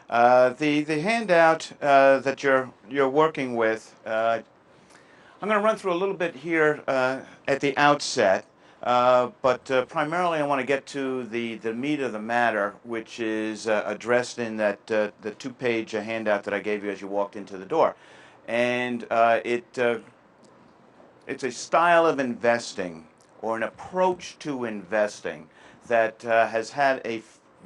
The handout that you're working with, I'm going to run through a little bit here at the outset, but primarily I want to get to the meat of the matter, which is addressed in that the two-page handout that I gave you as you walked into the door, and it's a style of investing or an approach to investing that has had a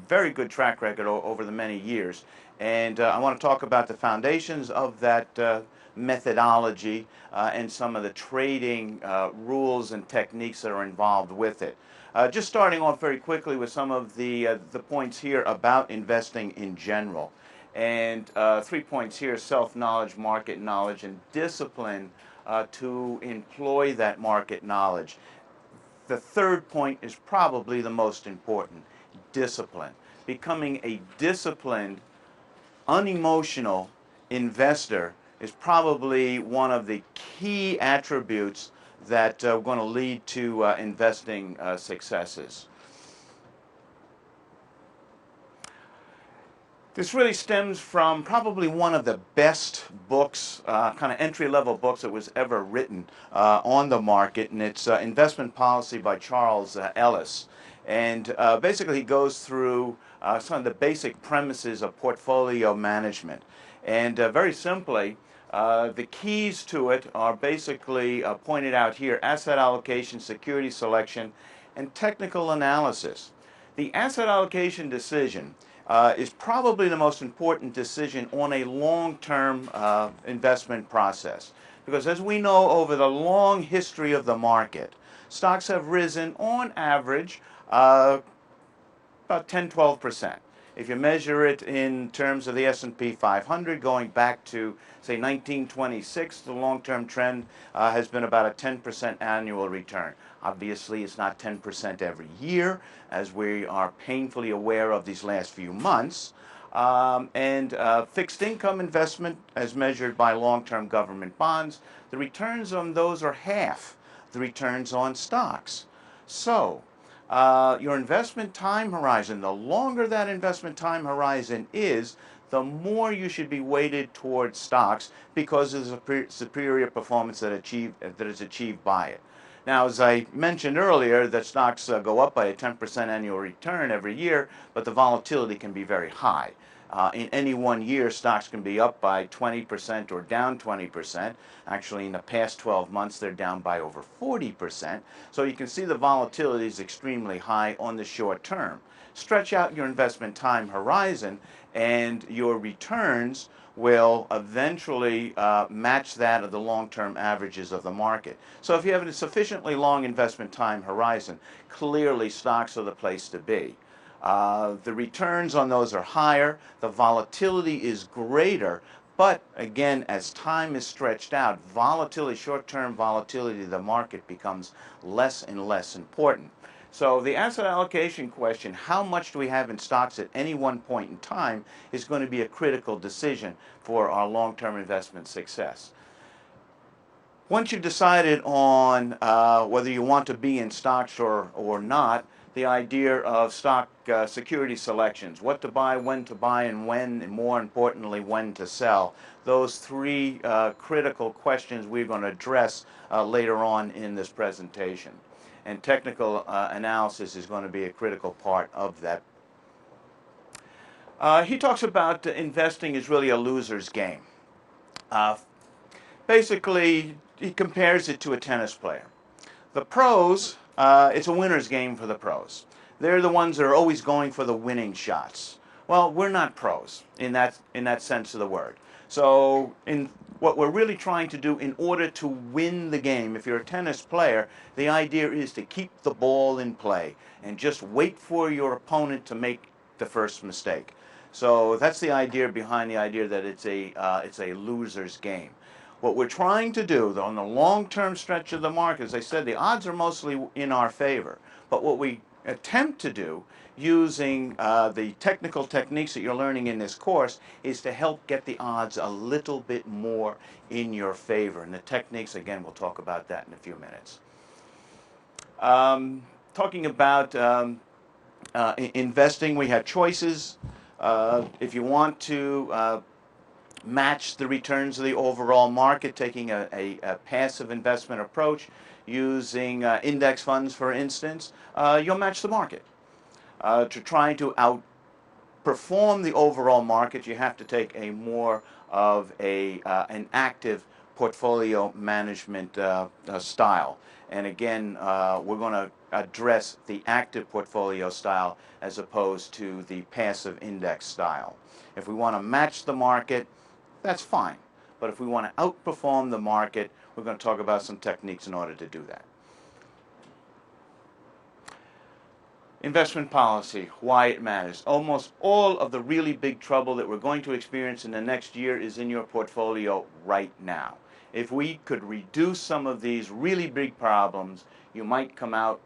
very good track record over the many years. And I want to talk about the foundations of that methodology and some of the trading rules and techniques that are involved with it. Just starting off very quickly with some of the points here about investing in general. And 3 points here: self-knowledge, market knowledge, and discipline to employ that market knowledge. The third point is probably the most important: discipline. Becoming a disciplined, unemotional investor is probably one of the key attributes that are going to lead to investing successes. This really stems from probably one of the best books, kind of entry-level books that was ever written on the market, and it's Investment Policy by Charles Ellis. And basically he goes through some of the basic premises of portfolio management. And very simply, the keys to it are basically pointed out here: asset allocation, security selection, and technical analysis. The asset allocation decision is probably the most important decision on a long-term investment process. Because as we know, over the long history of the market, stocks have risen on average about 10-12%. If you measure it in terms of the S&P 500 going back to, say, 1926, the long-term trend has been about a 10% annual return. Obviously, it's not 10% every year, as we are painfully aware of these last few months. And fixed income investment, as measured by long-term government bonds, the returns on those are half the returns on stocks. So, your investment time horizon, the longer that investment time horizon is, the more you should be weighted towards stocks because of the superior performance that is achieved by it. Now, as I mentioned earlier, that stocks go up by a 10% annual return every year, but the volatility can be very high. In any one year, stocks can be up by 20% or down 20%. Actually, in the past 12 months, they're down by over 40%. So you can see the volatility is extremely high on the short term. Stretch out your investment time horizon, and your returns will eventually match that of the long-term averages of the market. So if you have a sufficiently long investment time horizon, clearly stocks are the place to be. The returns on those are higher, the volatility is greater, but again, as time is stretched out, volatility, short-term volatility of the market becomes less and less important. So the asset allocation question, how much do we have in stocks at any one point in time, is going to be a critical decision for our long-term investment success. Once you've decided on whether you want to be in stocks or not, the idea of stock security selections, what to buy, and when, and more importantly, when to sell. Those three critical questions we're going to address later on in this presentation. And technical analysis is going to be a critical part of that. He talks about investing is really a loser's game. Basically, he compares it to a tennis player. The pros, it's a winner's game for the pros. They're the ones that are always going for the winning shots. Well, we're not pros in that sense of the word. So what we're really trying to do in order to win the game, if you're a tennis player, the idea is to keep the ball in play and just wait for your opponent to make the first mistake. So that's the idea behind the idea that it's a loser's game. What we're trying to do, on the long-term stretch of the market, as I said, the odds are mostly in our favor. But what we attempt to do, using the technical techniques that you're learning in this course, is to help get the odds a little bit more in your favor. And the techniques, again, we'll talk about that in a few minutes. Talking about investing, we have choices. If you want to match the returns of the overall market, taking a passive investment approach, using index funds, for instance, you'll match the market. To try to outperform the overall market, you have to take a more of an active portfolio management style. And again, we're going to address the active portfolio style as opposed to the passive index style. If we want to match the market, that's fine. But if we want to outperform the market, we're going to talk about some techniques in order to do that. Investment policy, why it matters. Almost all of the really big trouble that we're going to experience in the next year is in your portfolio right now. If we could reduce some of these really big problems, you might come out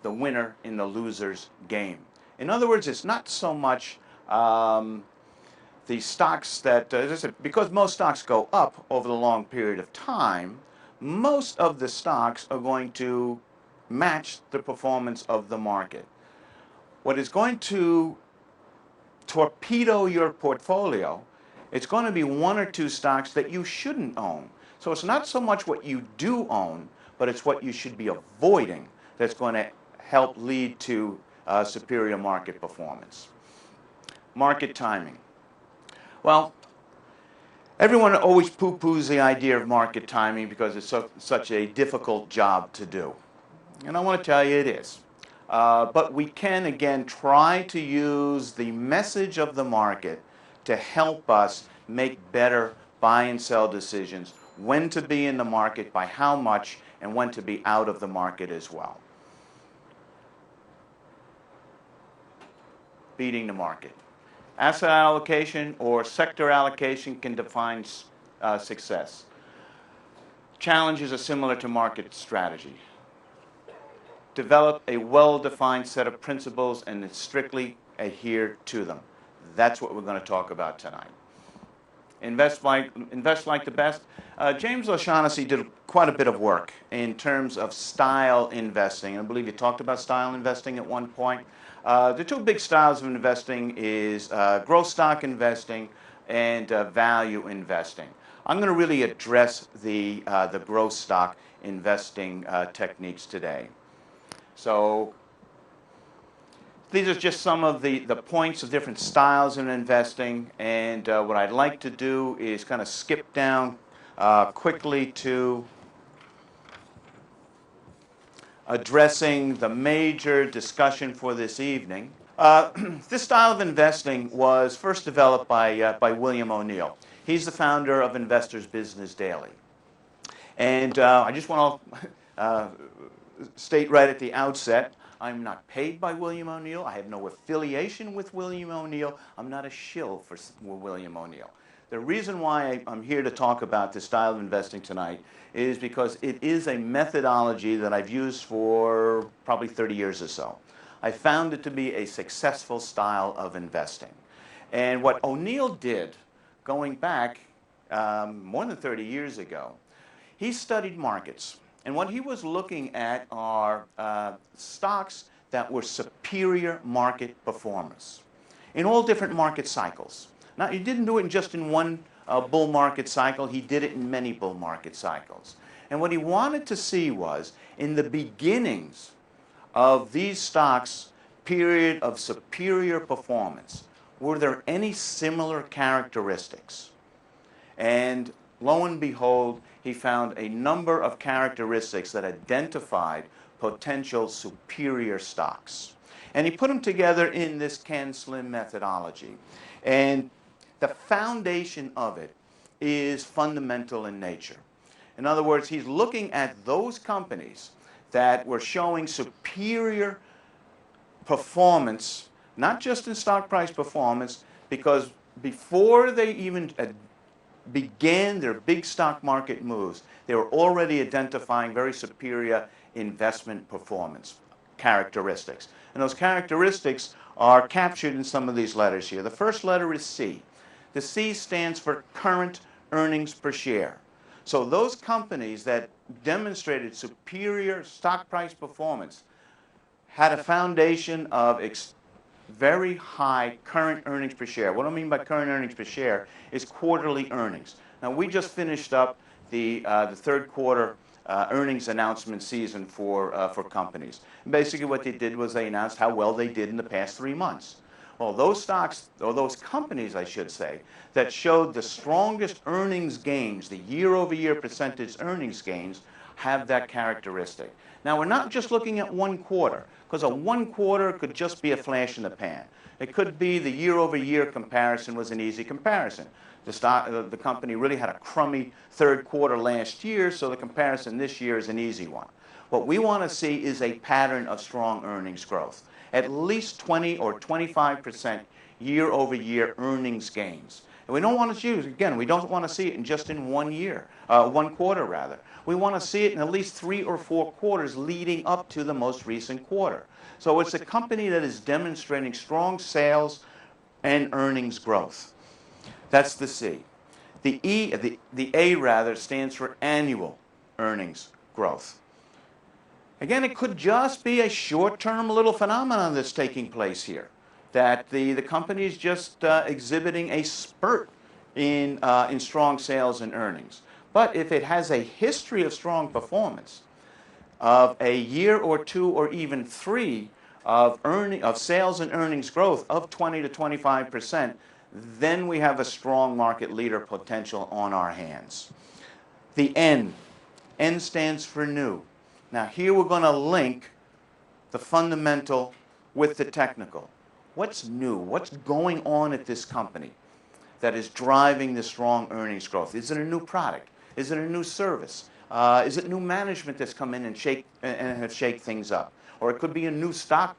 the winner in the loser's game. In other words, it's not so much the stocks that, as I said, because most stocks go up over the long period of time, most of the stocks are going to match the performance of the market. What is going to torpedo your portfolio, it's going to be one or two stocks that you shouldn't own. So it's not so much what you do own, but it's what you should be avoiding that's going to help lead to superior market performance. Market timing. Well, everyone always poo-poos the idea of market timing because it's such a difficult job to do. And I want to tell you it is. But we can, again, try to use the message of the market to help us make better buy and sell decisions, when to be in the market, by how much, and when to be out of the market as well. Beating the market. Asset allocation or sector allocation can define success. Challenges are similar to market strategy. Develop a well-defined set of principles and strictly adhere to them. That's what we're going to talk about tonight. Invest like the best. James O'Shaughnessy did quite a bit of work in terms of style investing. I believe you talked about style investing at one point. The two big styles of investing is growth stock investing and value investing. I'm going to really address the growth stock investing techniques today. So these are just some of the points of different styles in investing, and what I'd like to do is kind of skip down quickly to addressing the major discussion for this evening. This style of investing was first developed by William O'Neill. He's the founder of Investor's Business Daily. And I just want to state right at the outset, I'm not paid by William O'Neill. I have no affiliation with William O'Neill. I'm not a shill for William O'Neill. The reason why I'm here to talk about this style of investing tonight is because it is a methodology that I've used for probably 30 years or so. I found it to be a successful style of investing. And what O'Neill did, going back more than 30 years ago, he studied markets. And what he was looking at are stocks that were superior market performers in all different market cycles. Now, he didn't do it just in one bull market cycle. He did it in many bull market cycles. And what he wanted to see was, in the beginnings of these stocks' period of superior performance, were there any similar characteristics? And lo and behold, he found a number of characteristics that identified potential superior stocks. And he put them together in this CAN-SLIM methodology. And the foundation of it is fundamental in nature. In other words, he's looking at those companies that were showing superior performance, not just in stock price performance, because before they even began their big stock market moves, they were already identifying very superior investment performance characteristics. And those characteristics are captured in some of these letters here. The first letter is C. The C stands for current earnings per share. So those companies that demonstrated superior stock price performance had a foundation of very high current earnings per share. What I mean by current earnings per share is quarterly earnings. Now, we just finished up the third quarter earnings announcement season for companies. And basically what they did was they announced how well they did in the past 3 months. Well, those stocks, or those companies, I should say, that showed the strongest earnings gains, the year-over-year percentage earnings gains, have that characteristic. Now, we're not just looking at one quarter, because a one quarter could just be a flash in the pan. It could be the year-over-year comparison was an easy comparison. The company really had a crummy third quarter last year, so the comparison this year is an easy one. What we want to see is a pattern of strong earnings growth. At least 20 or 25% year-over-year earnings gains. And we don't want to choose, again, we don't want to see it in just in 1 year, 1 quarter rather. We want to see it in at least 3 or 4 quarters leading up to the most recent quarter. So it's a company that is demonstrating strong sales and earnings growth. That's the C. The A rather stands for annual earnings growth. Again, it could just be a short-term little phenomenon that's taking place here, that the company is just exhibiting a spurt in strong sales and earnings. But if it has a history of strong performance, of a year or 2 or even 3 of sales and earnings growth of 20 to 25%, then we have a strong market leader potential on our hands. The N stands for new. Now here we're going to link the fundamental with the technical. What's new? What's going on at this company that is driving the strong earnings growth? Is it a new product? Is it a new service? Is it new management that's come in and have shake things up? Or it could be a new stock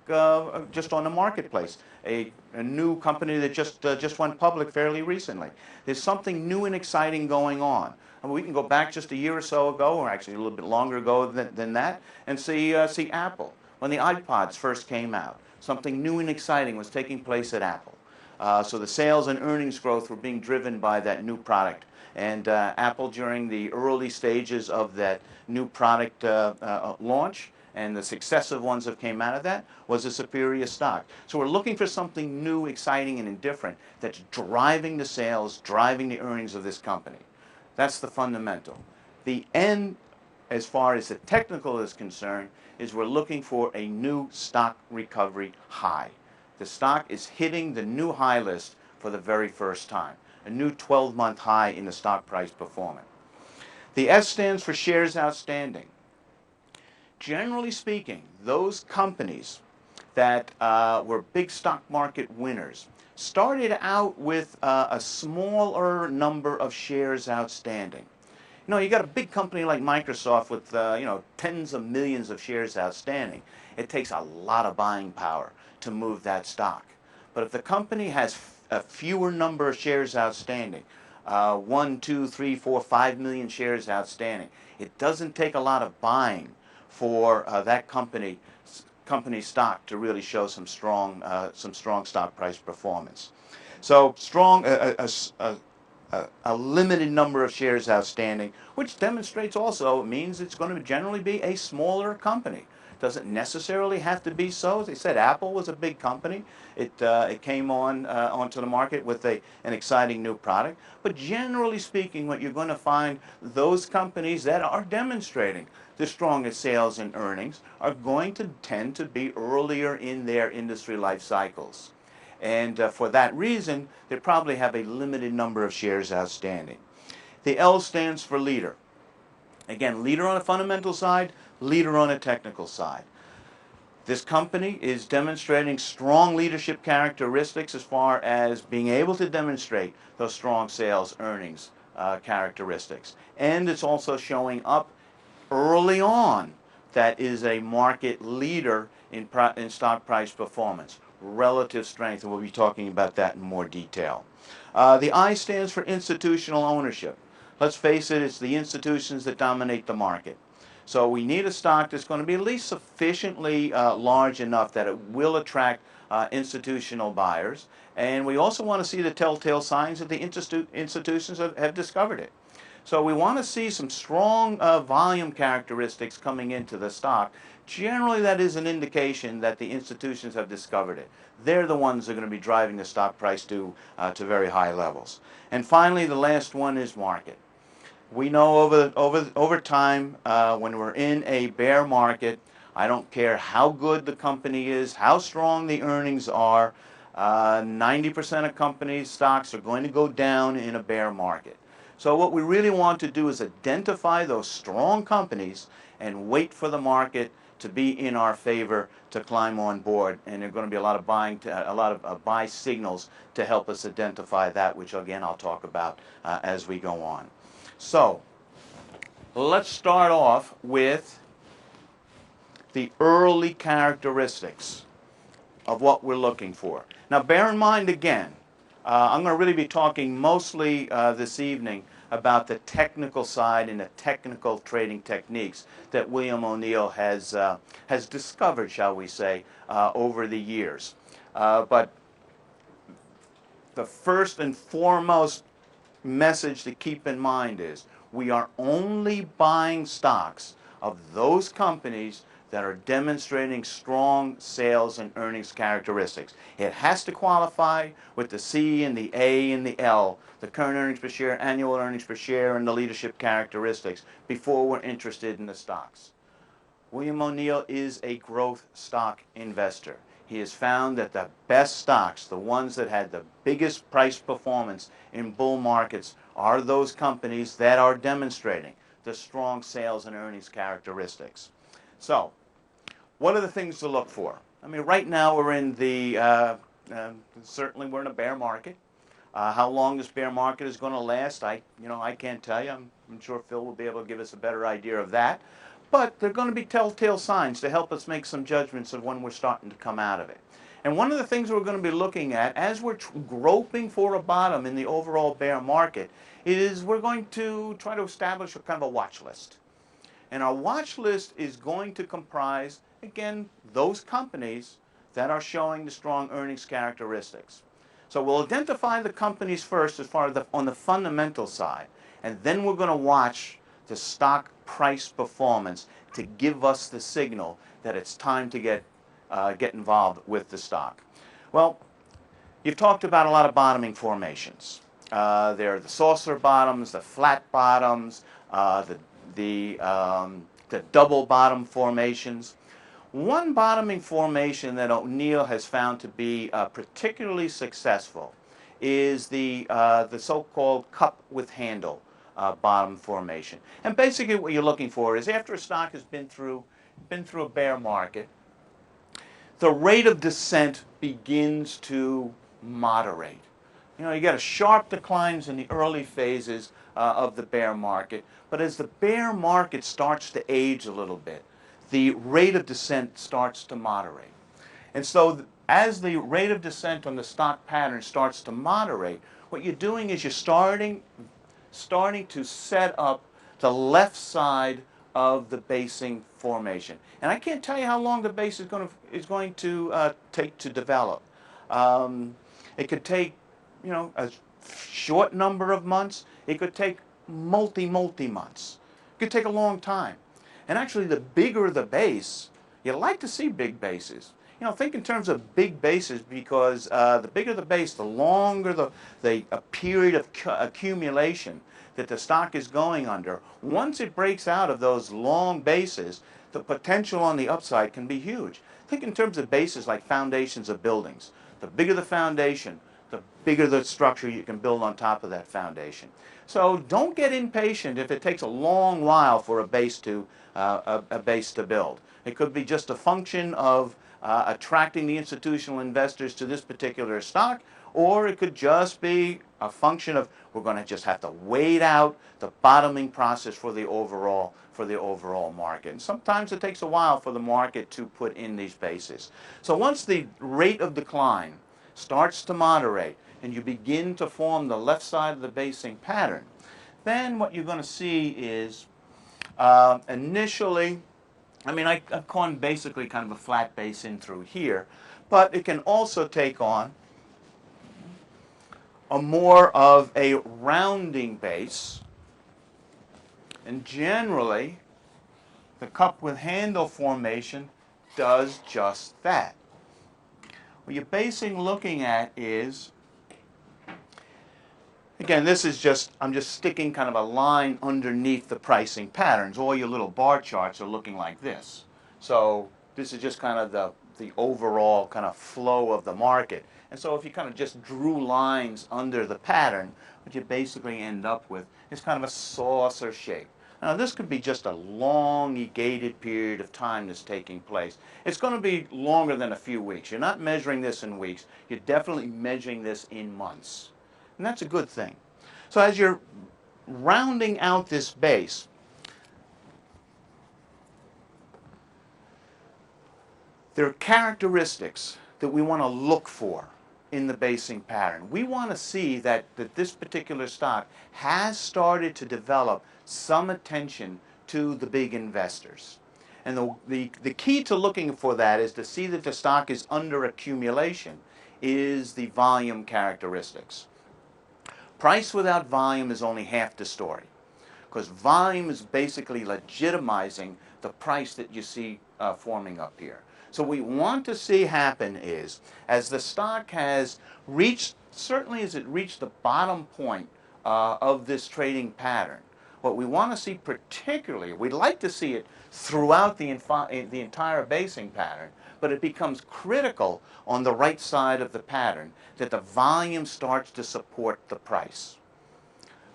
just on the marketplace, a new company that just went public fairly recently. There's something new and exciting going on. I mean, we can go back just a year or so ago, or actually a little bit longer ago than that, and see Apple. When the iPods first came out, something new and exciting was taking place at Apple. So the sales and earnings growth were being driven by that new product. And Apple, during the early stages of that new product launch, and the successive ones that came out of that, was a superior stock. So we're looking for something new, exciting, and different that's driving the sales, driving the earnings of this company. That's the fundamental. The N, as far as the technical is concerned, is we're looking for a new stock recovery high. The stock is hitting the new high list for the very first time, a new 12-month high in the stock price performance. The S stands for shares outstanding. Generally speaking, those companies that were big stock market winners started out with a smaller number of shares outstanding. You know, you got a big company like Microsoft with tens of millions of shares outstanding. It takes a lot of buying power to move that stock. But if the company has a fewer number of shares outstanding, 1, 2, 3, 4, 5 million shares outstanding, it doesn't take a lot of buying for that company stock to really show some strong stock price performance. So strong, a limited number of shares outstanding, which demonstrates also means it's going to generally be a smaller company. Doesn't necessarily have to be so. As I said, Apple was a big company. It came onto the market with an exciting new product. But generally speaking, what you're going to find, those companies that are demonstrating the strongest sales and earnings are going to tend to be earlier in their industry life cycles. And for that reason, they probably have a limited number of shares outstanding. The L stands for leader. Again, leader on a fundamental side, leader on a technical side. This company is demonstrating strong leadership characteristics as far as being able to demonstrate those strong sales earnings characteristics. And it's also showing up early on that is a market leader in stock price performance, relative strength, and we'll be talking about that in more detail. The I stands for institutional ownership. Let's face it, it's the institutions that dominate the market. So we need a stock that's going to be at least sufficiently large enough that it will attract institutional buyers. And we also want to see the telltale signs that the institutions have discovered it. So we want to see some strong volume characteristics coming into the stock. Generally, that is an indication that the institutions have discovered it. They're the ones that are going to be driving the stock price to very high levels. And finally, the last one is market. We know over time, when we're in a bear market, I don't care how good the company is, how strong the earnings are, 90% of companies' stocks are going to go down in a bear market. So what we really want to do is identify those strong companies and wait for the market to be in our favor to climb on board. And there are going to be a lot of buy signals to help us identify that, which again I'll talk about as we go on. So let's start off with the early characteristics of what we're looking for. Now bear in mind again, I'm going to really be talking mostly this evening about the technical side and the technical trading techniques that William O'Neill has discovered, shall we say, over the years. But the first and foremost message to keep in mind is we are only buying stocks of those companies that are demonstrating strong sales and earnings characteristics. It has to qualify with the C and the A and the L, the current earnings per share, annual earnings per share, and the leadership characteristics before we're interested in the stocks. William O'Neill is a growth stock investor. He has found that the best stocks, the ones that had the biggest price performance in bull markets, are those companies that are demonstrating the strong sales and earnings characteristics. So, what are the things to look for? I mean, right now we're in certainly we're in a bear market. How long this bear market is going to last, I can't tell you. I'm sure Phil will be able to give us a better idea of that. But there are going to be telltale signs to help us make some judgments of when we're starting to come out of it. And one of the things we're going to be looking at as we're groping for a bottom in the overall bear market is we're going to try to establish a kind of a watch list. And our watch list is going to comprise, again, those companies that are showing the strong earnings characteristics. So we'll identify the companies first as far as on the fundamental side, and then we're going to watch the stock price performance to give us the signal that it's time to get involved with the stock. Well, you've talked about a lot of bottoming formations. There are the saucer bottoms, the flat bottoms, the double bottom formations. One bottoming formation that O'Neill has found to be particularly successful is the so-called cup with handle bottom formation. And basically what you're looking for is after a stock has been through a bear market, the rate of descent begins to moderate. You get a sharp declines in the early phases of the bear market, but as the bear market starts to age a little bit, the rate of descent starts to moderate. And so as the rate of descent on the stock pattern starts to moderate, what you're doing is you're starting to set up the left side of the basing formation. And I can't tell you how long the base is going to take to develop. It could take a short number of months. It could take multi months. It could take a long time. And actually, the bigger the base, you like to see big bases. Think in terms of big bases because the bigger the base, the longer the period of accumulation that the stock is going under. Once it breaks out of those long bases, the potential on the upside can be huge. Think in terms of bases like foundations of buildings. The bigger the foundation, the bigger the structure you can build on top of that foundation. So don't get impatient if it takes a long while for a base to build. It could be just a function of attracting the institutional investors to this particular stock, or it could just be a function of we're going to just have to wait out the bottoming process for the overall market. And sometimes it takes a while for the market to put in these bases. So once the rate of decline starts to moderate and you begin to form the left side of the basing pattern, then what you're going to see is initially, I've gone basically kind of a flat base in through here, but it can also take on a more of a rounding base And generally, the cup with handle formation does just that. What you're basically looking at is, again, this is just, I'm just sticking kind of a line underneath the pricing patterns. All your little bar charts are looking like this. So this is just kind of the overall kind of flow of the market. And so if you kind of just drew lines under the pattern, what you basically end up with is kind of a saucer shape. Now this could be just a elongated period of time that's taking place. It's going to be longer than a few weeks. You're not measuring this in weeks. You're definitely measuring this in months. And that's a good thing. So as you're rounding out this base, there are characteristics that we want to look for in the basing pattern. We want to see that this particular stock has started to develop some attention to the big investors. And the key to looking for that is to see that the stock is under accumulation, is the volume characteristics. Price without volume is only half the story, because volume is basically legitimizing the price that you see forming up here. So what we want to see happen is, as the stock has reached, certainly as it reached the bottom point of this trading pattern, what we want to see particularly, we'd like to see it throughout the entire basing pattern, but it becomes critical on the right side of the pattern that the volume starts to support the price.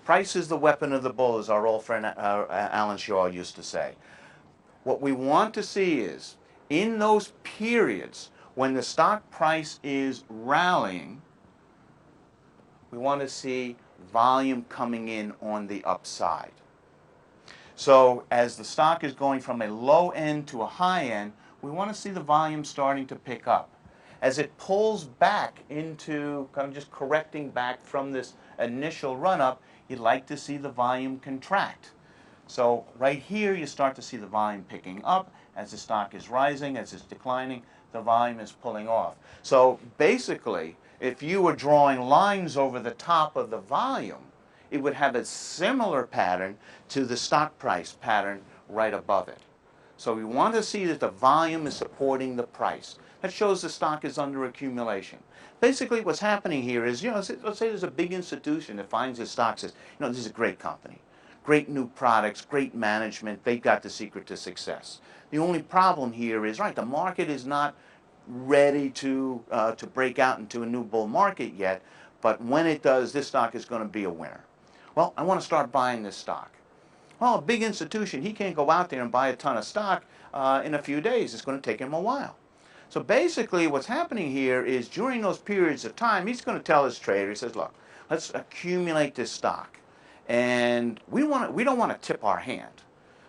Price is the weapon of the bull, as our old friend Alan Shaw used to say. What we want to see is, in those periods when the stock price is rallying, we want to see volume coming in on the upside. So as the stock is going from a low end to a high end, we want to see the volume starting to pick up. As it pulls back into kind of just correcting back from this initial run-up, you'd like to see the volume contract. So right here you start to see the volume picking up. As the stock is rising, as it's declining, the volume is pulling off. So basically, if you were drawing lines over the top of the volume, it would have a similar pattern to the stock price pattern right above it. So we want to see that the volume is supporting the price. That shows the stock is under accumulation. Basically what's happening here is, let's say there's a big institution that finds a stock, says, this is a great company. Great new products, great management, they've got the secret to success. The only problem here is, the market is not ready to break out into a new bull market yet, but when it does, this stock is going to be a winner. Well, I want to start buying this stock. Well, a big institution, he can't go out there and buy a ton of stock in a few days. It's going to take him a while. So basically what's happening here is during those periods of time, he's going to tell his trader, he says, look, let's accumulate this stock. And we don't want to tip our hand.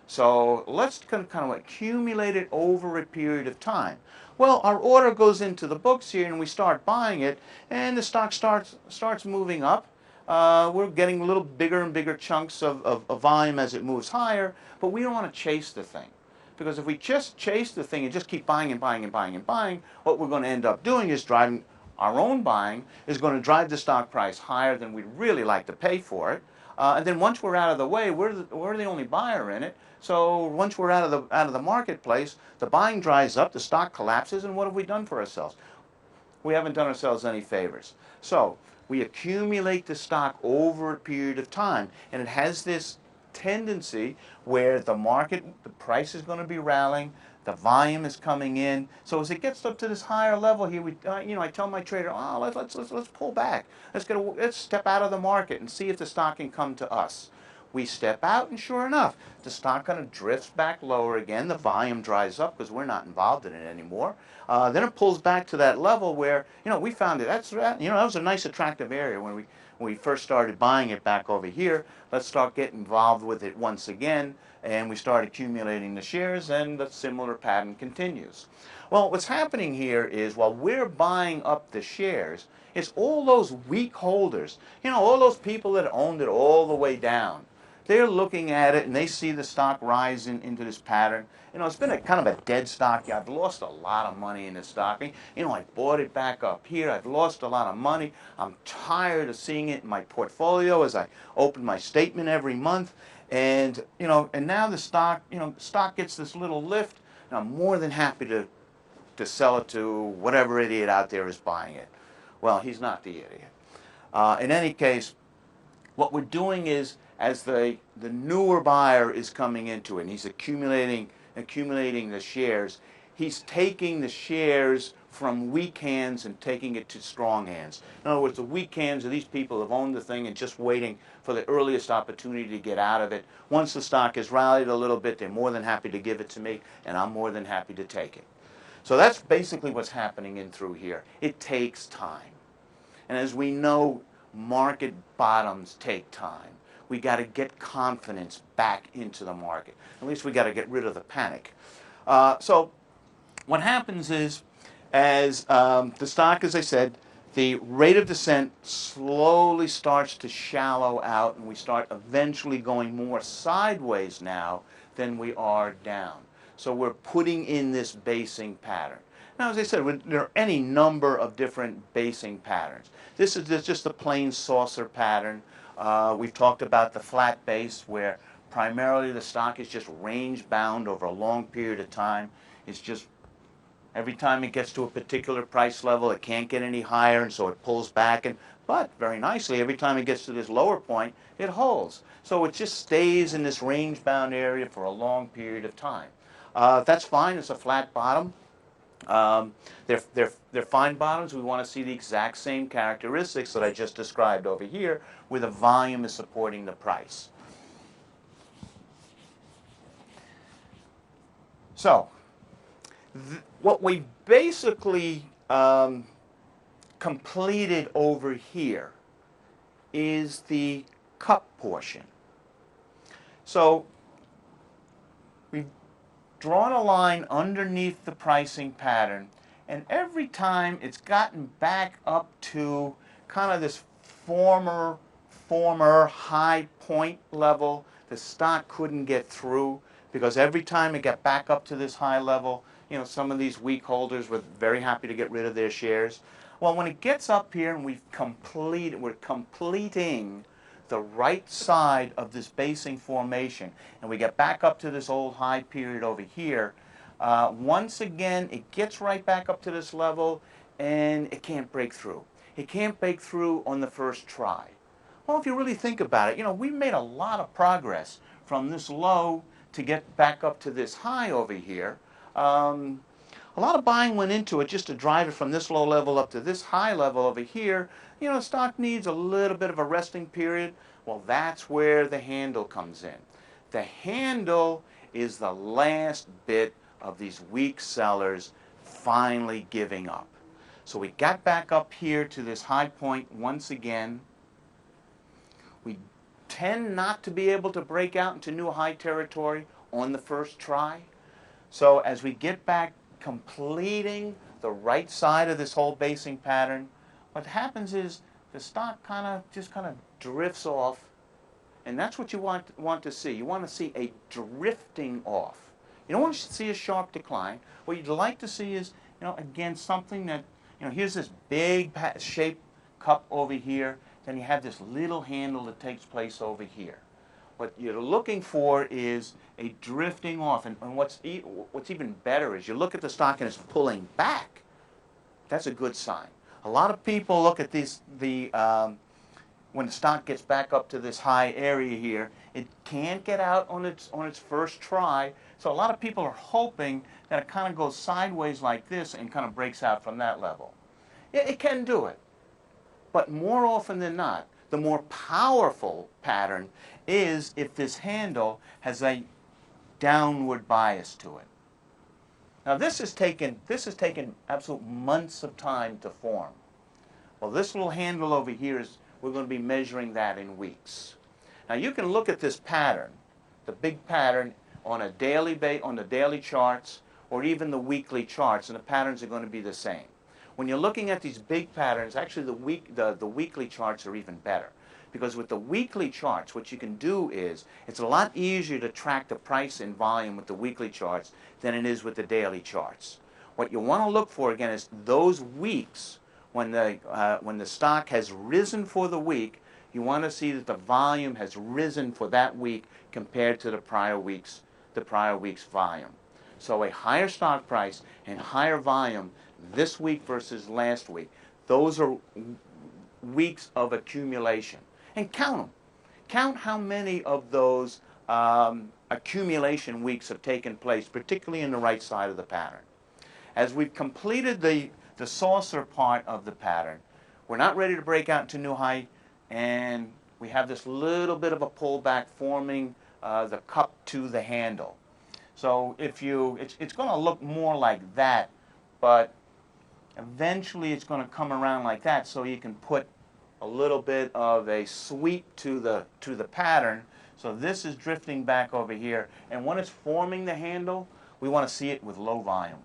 So let's kind of accumulate it over a period of time. Well, our order goes into the books here and we start buying it, and the stock starts moving up. We're getting a little bigger and bigger chunks of volume as it moves higher, but we don't want to chase the thing. Because if we just chase the thing and just keep buying and buying and buying and buying, what we're going to end up doing is driving, our own buying is going to drive the stock price higher than we'd really like to pay for it. And then once we're out of the way, we're the only buyer in it. So once we're out of the marketplace, the buying dries up, the stock collapses, and what have we done for ourselves? We haven't done ourselves any favors. So we accumulate the stock over a period of time, and it has this tendency where the price is going to be rallying, the volume is coming in. So as it gets up to this higher level here, I tell my trader, let's pull back. Let's step out of the market and see if the stock can come to us. We step out, and sure enough, the stock kind of drifts back lower again. The volume dries up because we're not involved in it anymore. Then it pulls back to that level where, we found it. That was a nice, attractive area when we first started buying it back over here. Let's start getting involved with it once again, and we start accumulating the shares, and the similar pattern continues. Well, what's happening here is while we're buying up the shares, it's all those weak holders, all those people that owned it all the way down. they're looking at it and they see the stock rising into this pattern. It's been a kind of a dead stock. I've lost a lot of money in this stock. I bought it back up here. I've lost a lot of money. I'm tired of seeing it in my portfolio as I open my statement every month. And now the stock gets this little lift, and I'm more than happy to sell it to whatever idiot out there is buying it. Well, he's not the idiot. In any case, what we're doing is, as the newer buyer is coming into it, and he's accumulating the shares, he's taking the shares from weak hands and taking it to strong hands. In other words, the weak hands are these people who have owned the thing and just waiting for the earliest opportunity to get out of it. Once the stock has rallied a little bit, they're more than happy to give it to me, and I'm more than happy to take it. So that's basically what's happening in through here. It takes time. And as we know, market bottoms take time. We got to get confidence back into the market. At least we got to get rid of the panic. So what happens is, as the stock, as I said, the rate of descent slowly starts to shallow out, and we start eventually going more sideways now than we are down. So we're putting in this basing pattern. Now, as I said, there are any number of different basing patterns. This is just the plain saucer pattern. We've talked about the flat base, where primarily the stock is just range bound over a long period of time. It's just every time it gets to a particular price level, it can't get any higher, and so it pulls back. But very nicely, every time it gets to this lower point, it holds. So it just stays in this range bound area for a long period of time. That's fine. It's a flat bottom. They're fine bottoms. We want to see the exact same characteristics that I just described over here, where the volume is supporting the price. So, what we basically completed over here is the cup portion. So, we've drawn a line underneath the pricing pattern, and every time it's gotten back up to kind of this former high point level, the stock couldn't get through, because every time it got back up to this high level, some of these weak holders were very happy to get rid of their shares. Well, when it gets up here and we're completing the right side of this basing formation, and we get back up to this old high period over here, once again it gets right back up to this level, and it can't break through. It can't break through on the first try. Well, if you really think about it, we made a lot of progress from this low to get back up to this high over here. A lot of buying went into it just to drive it from this low level up to this high level over here. The stock needs a little bit of a resting period. Well, that's where the handle comes in. The handle is the last bit of these weak sellers finally giving up. So we got back up here to this high point once again. We tend not to be able to break out into new high territory on the first try. So as we get back, completing the right side of this whole basing pattern, what happens is the stock just kind of drifts off, and that's what you want to see. You want to see a drifting off. You don't want to see a sharp decline. What you'd like to see is, again, something that, here's this big shaped cup over here, then you have this little handle that takes place over here. What you're looking for is a drifting off, and what's even better is you look at the stock and it's pulling back. That's a good sign. A lot of people look at when the stock gets back up to this high area here, it can't get out on its first try. So a lot of people are hoping that it kind of goes sideways like this and kind of breaks out from that level. Yeah, it can do it, but more often than not, the more powerful pattern is if this handle has a downward bias to it. Now this has taken absolute months of time to form. Well, this little handle over here we're going to be measuring that in weeks. Now you can look at this pattern, the big pattern, on the daily charts or even the weekly charts, and the patterns are going to be the same. When you're looking at these big patterns, actually the weekly charts are even better, Because with the weekly charts, what you can do is, it's a lot easier to track the price and volume with the weekly charts than it is with the daily charts. What you want to look for, again, is those weeks when the stock has risen for the week. You want to see that the volume has risen for that week compared to the prior week's volume. So a higher stock price and higher volume this week versus last week, those are weeks of accumulation. And count them. Count how many of those accumulation weeks have taken place, particularly in the right side of the pattern. As we've completed the saucer part of the pattern, we're not ready to break out into new height, and we have this little bit of a pullback forming the cup to the handle. So it's going to look more like that, but eventually it's going to come around like that, so you can put a little bit of a sweep to the pattern. So this is drifting back over here, and when it's forming the handle, we want to see it with low volume.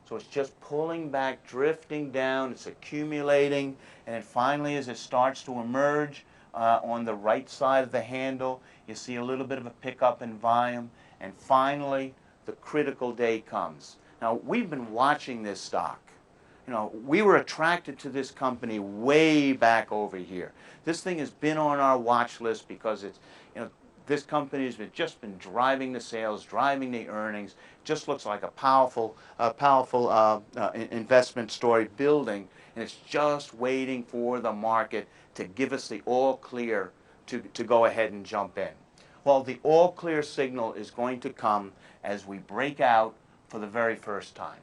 So it's just pulling back, drifting down, it's accumulating, and then finally as it starts to emerge on the right side of the handle, you see a little bit of a pickup in volume, and finally the critical day comes. Now, we've been watching this stock. We were attracted to this company way back over here. This thing has been on our watch list because it's, this company has just been driving the sales, driving the earnings. Just looks like a powerful investment story building, and it's just waiting for the market to give us the all clear to go ahead and jump in. Well, the all clear signal is going to come as we break out for the very first time.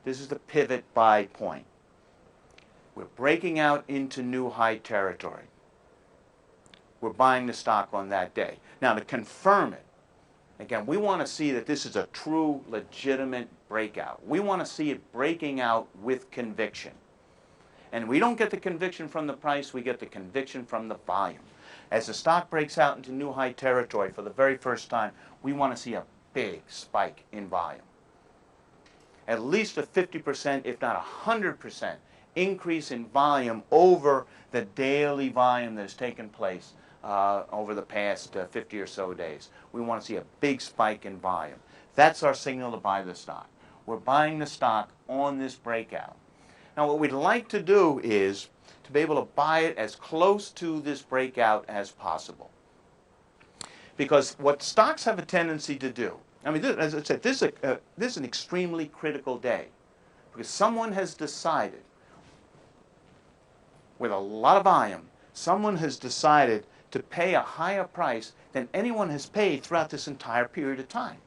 This is the pivot buy point. We're breaking out into new high territory. We're buying the stock on that day. Now, to confirm it, again, we want to see that this is a true, legitimate breakout. We want to see it breaking out with conviction. And we don't get the conviction from the price, we get the conviction from the volume. As the stock breaks out into new high territory for the very first time, we want to see a big spike in volume. At least a 50%, if not 100% increase in volume over the daily volume that has taken place over the past 50 or so days. We want to see a big spike in volume. That's our signal to buy the stock. We're buying the stock on this breakout. Now, what we'd like to do is to be able to buy it as close to this breakout as possible. Because what stocks have a tendency to do, as I said, this is an extremely critical day, because someone has decided, with a lot of volume, someone has decided to pay a higher price than anyone has paid throughout this entire period of time.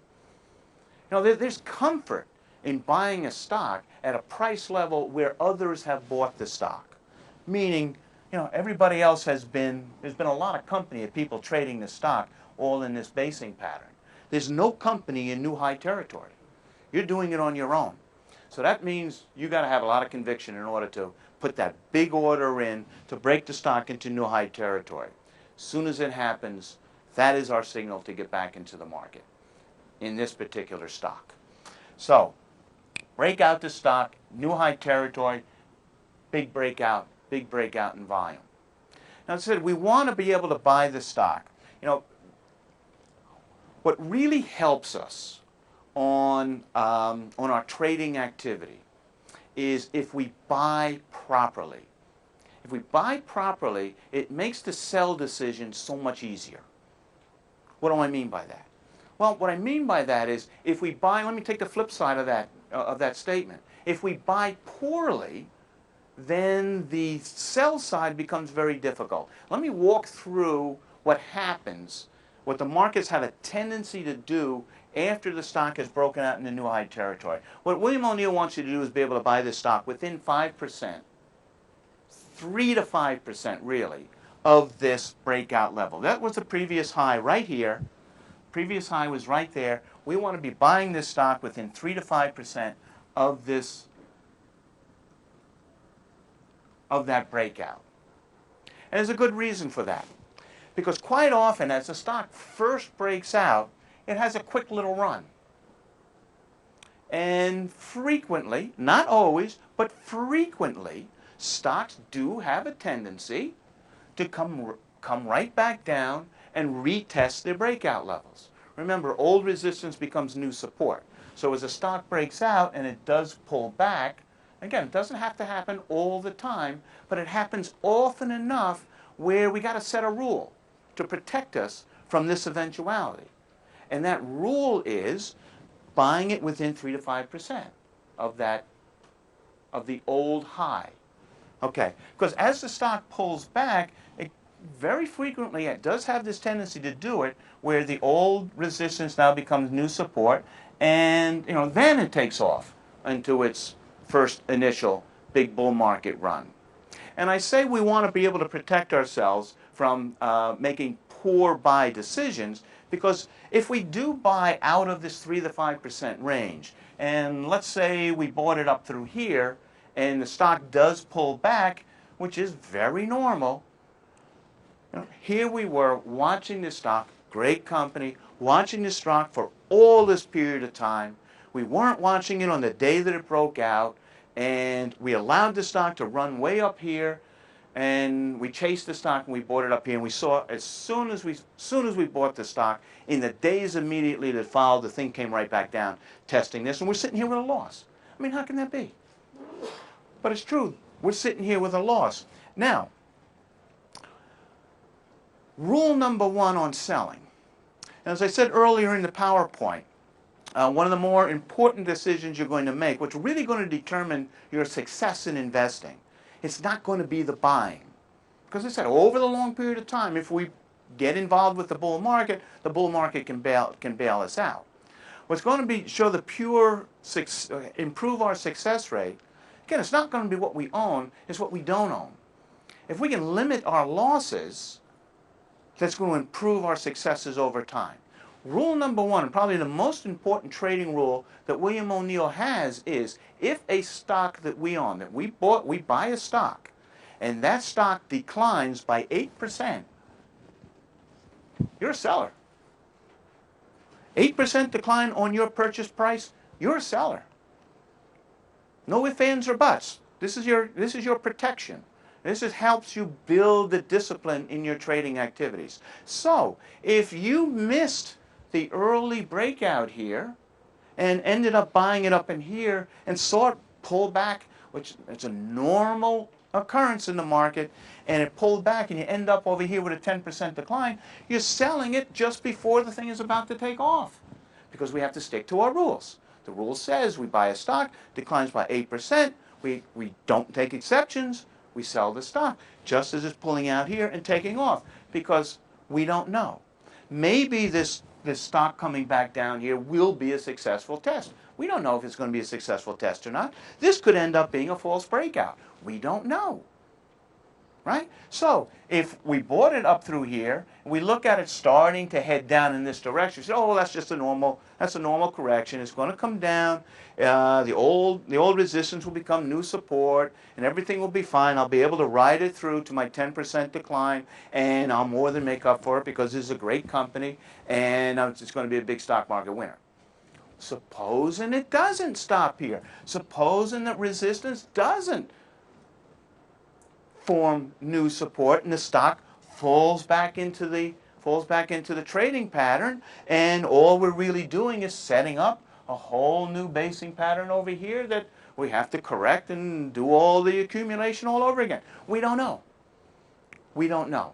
There's comfort in buying a stock at a price level where others have bought the stock. Meaning, everybody else there's been a lot of company of people trading the stock all in this basing pattern. There's no company in new high territory. You're doing it on your own. So that means you got to have a lot of conviction in order to put that big order in to break the stock into new high territory. As soon as it happens, that is our signal to get back into the market in this particular stock. So, break out the stock, new high territory, big breakout in volume. Now, as I said, we want to be able to buy the stock. What really helps us on our trading activity is if we buy properly. If we buy properly, it makes the sell decision so much easier. What do I mean by that? Well, what I mean by that is if we buy, let me take the flip side of that statement. If we buy poorly, then the sell side becomes very difficult. Let me walk through what happens, what the markets have a tendency to do after the stock has broken out into new high territory. What William O'Neill wants you to do is be able to buy this stock within 5%, 3 to 5% really, of this breakout level. That was the previous high right here. Previous high was right there. We want to be buying this stock within 3 to 5% of that breakout. And there's a good reason for that. Because quite often, as the stock first breaks out, it has a quick little run. And frequently, not always, but frequently, stocks do have a tendency to come right back down and retest their breakout levels. Remember, old resistance becomes new support. So as a stock breaks out and it does pull back, again, it doesn't have to happen all the time, but it happens often enough where we got to set a rule to protect us from this eventuality. And that rule is buying it within 3 to 5% of the old high. Okay, because as the stock pulls back, it very frequently it does have this tendency to do it where the old resistance now becomes new support, and then it takes off into its first initial big bull market run. And I say we want to be able to protect ourselves from making poor buy decisions, because if we do buy out of this 3 to 5% range, and let's say we bought it up through here, and the stock does pull back, which is very normal. Here we were watching the stock, great company, watching the stock for all this period of time. We weren't watching it on the day that it broke out, and we allowed the stock to run way up here, and we chased the stock and we bought it up here, and we saw as soon as we bought the stock, in the days immediately that followed, the thing came right back down, testing this, and we're sitting here with a loss. I mean, how can that be? But it's true. We're sitting here with a loss. Now, rule number 1 on selling. And as I said earlier in the PowerPoint, one of the more important decisions you're going to make, what's really going to determine your success in investing, it's not going to be the buying. Because I said, over the long period of time, if we get involved with the bull market can bail us out. What's going to show the improve our success rate, again, it's not going to be what we own, it's what we don't own. If we can limit our losses, that's going to improve our successes over time. Rule number 1, and probably the most important trading rule that William O'Neill has, is if a stock that we own, that we buy a stock, and that stock declines by 8%, you're a seller. 8% decline on your purchase price, you're a seller. No ifs, ands, or buts. This is your protection. This helps you build the discipline in your trading activities. So, if you missed the early breakout here and ended up buying it up in here and saw it pull back, which is a normal occurrence in the market, and it pulled back and you end up over here with a 10% decline, you're selling it just before the thing is about to take off, because we have to stick to our rules. The rule says we buy a stock, declines by 8%, we don't take exceptions, we sell the stock, just as it's pulling out here and taking off, because we don't know. Maybe this stock coming back down here will be a successful test. We don't know if it's going to be a successful test or not. This could end up being a false breakout. We don't know. Right? So, if we bought it up through here, and we look at it starting to head down in this direction, we say, oh, well, that's a normal correction. It's going to come down. The old resistance will become new support, and everything will be fine. I'll be able to ride it through to my 10% decline, and I'll more than make up for it because this is a great company, and it's going to be a big stock market winner. Supposing it doesn't stop here. Supposing that resistance doesn't form new support, and the stock falls back into the trading pattern, and all we're really doing is setting up a whole new basing pattern over here that we have to correct and do all the accumulation all over again. We don't know. We don't know.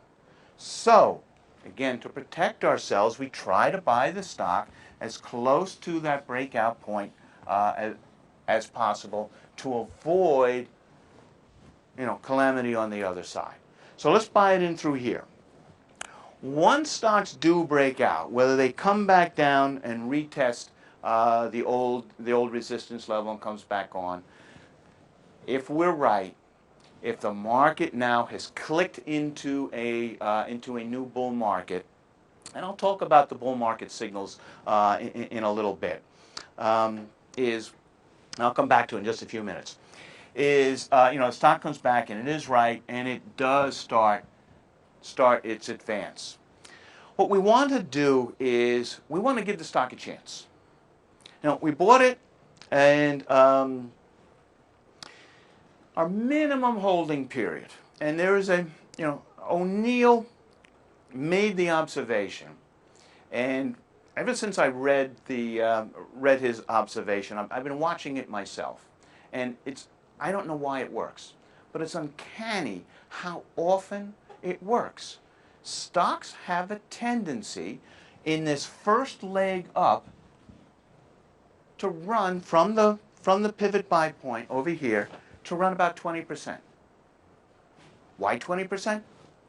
So, again, to protect ourselves, we try to buy the stock as close to that breakout point as possible to avoid calamity on the other side. So let's buy it in through here. Once stocks do break out, whether they come back down and retest the old resistance level and comes back on, if we're right, if the market now has clicked into a new bull market, and I'll talk about the bull market signals in a little bit, I'll come back to it in just a few minutes. The stock comes back and it is right, and it does start its advance. What we want to do is we want to give the stock a chance. We bought it, and our minimum holding period. And there is a, O'Neill made the observation, and ever since I read his observation, I've been watching it myself, and I don't know why it works, but it's uncanny how often it works. Stocks have a tendency in this first leg up to run from the pivot buy point over here to run about 20%. Why 20%?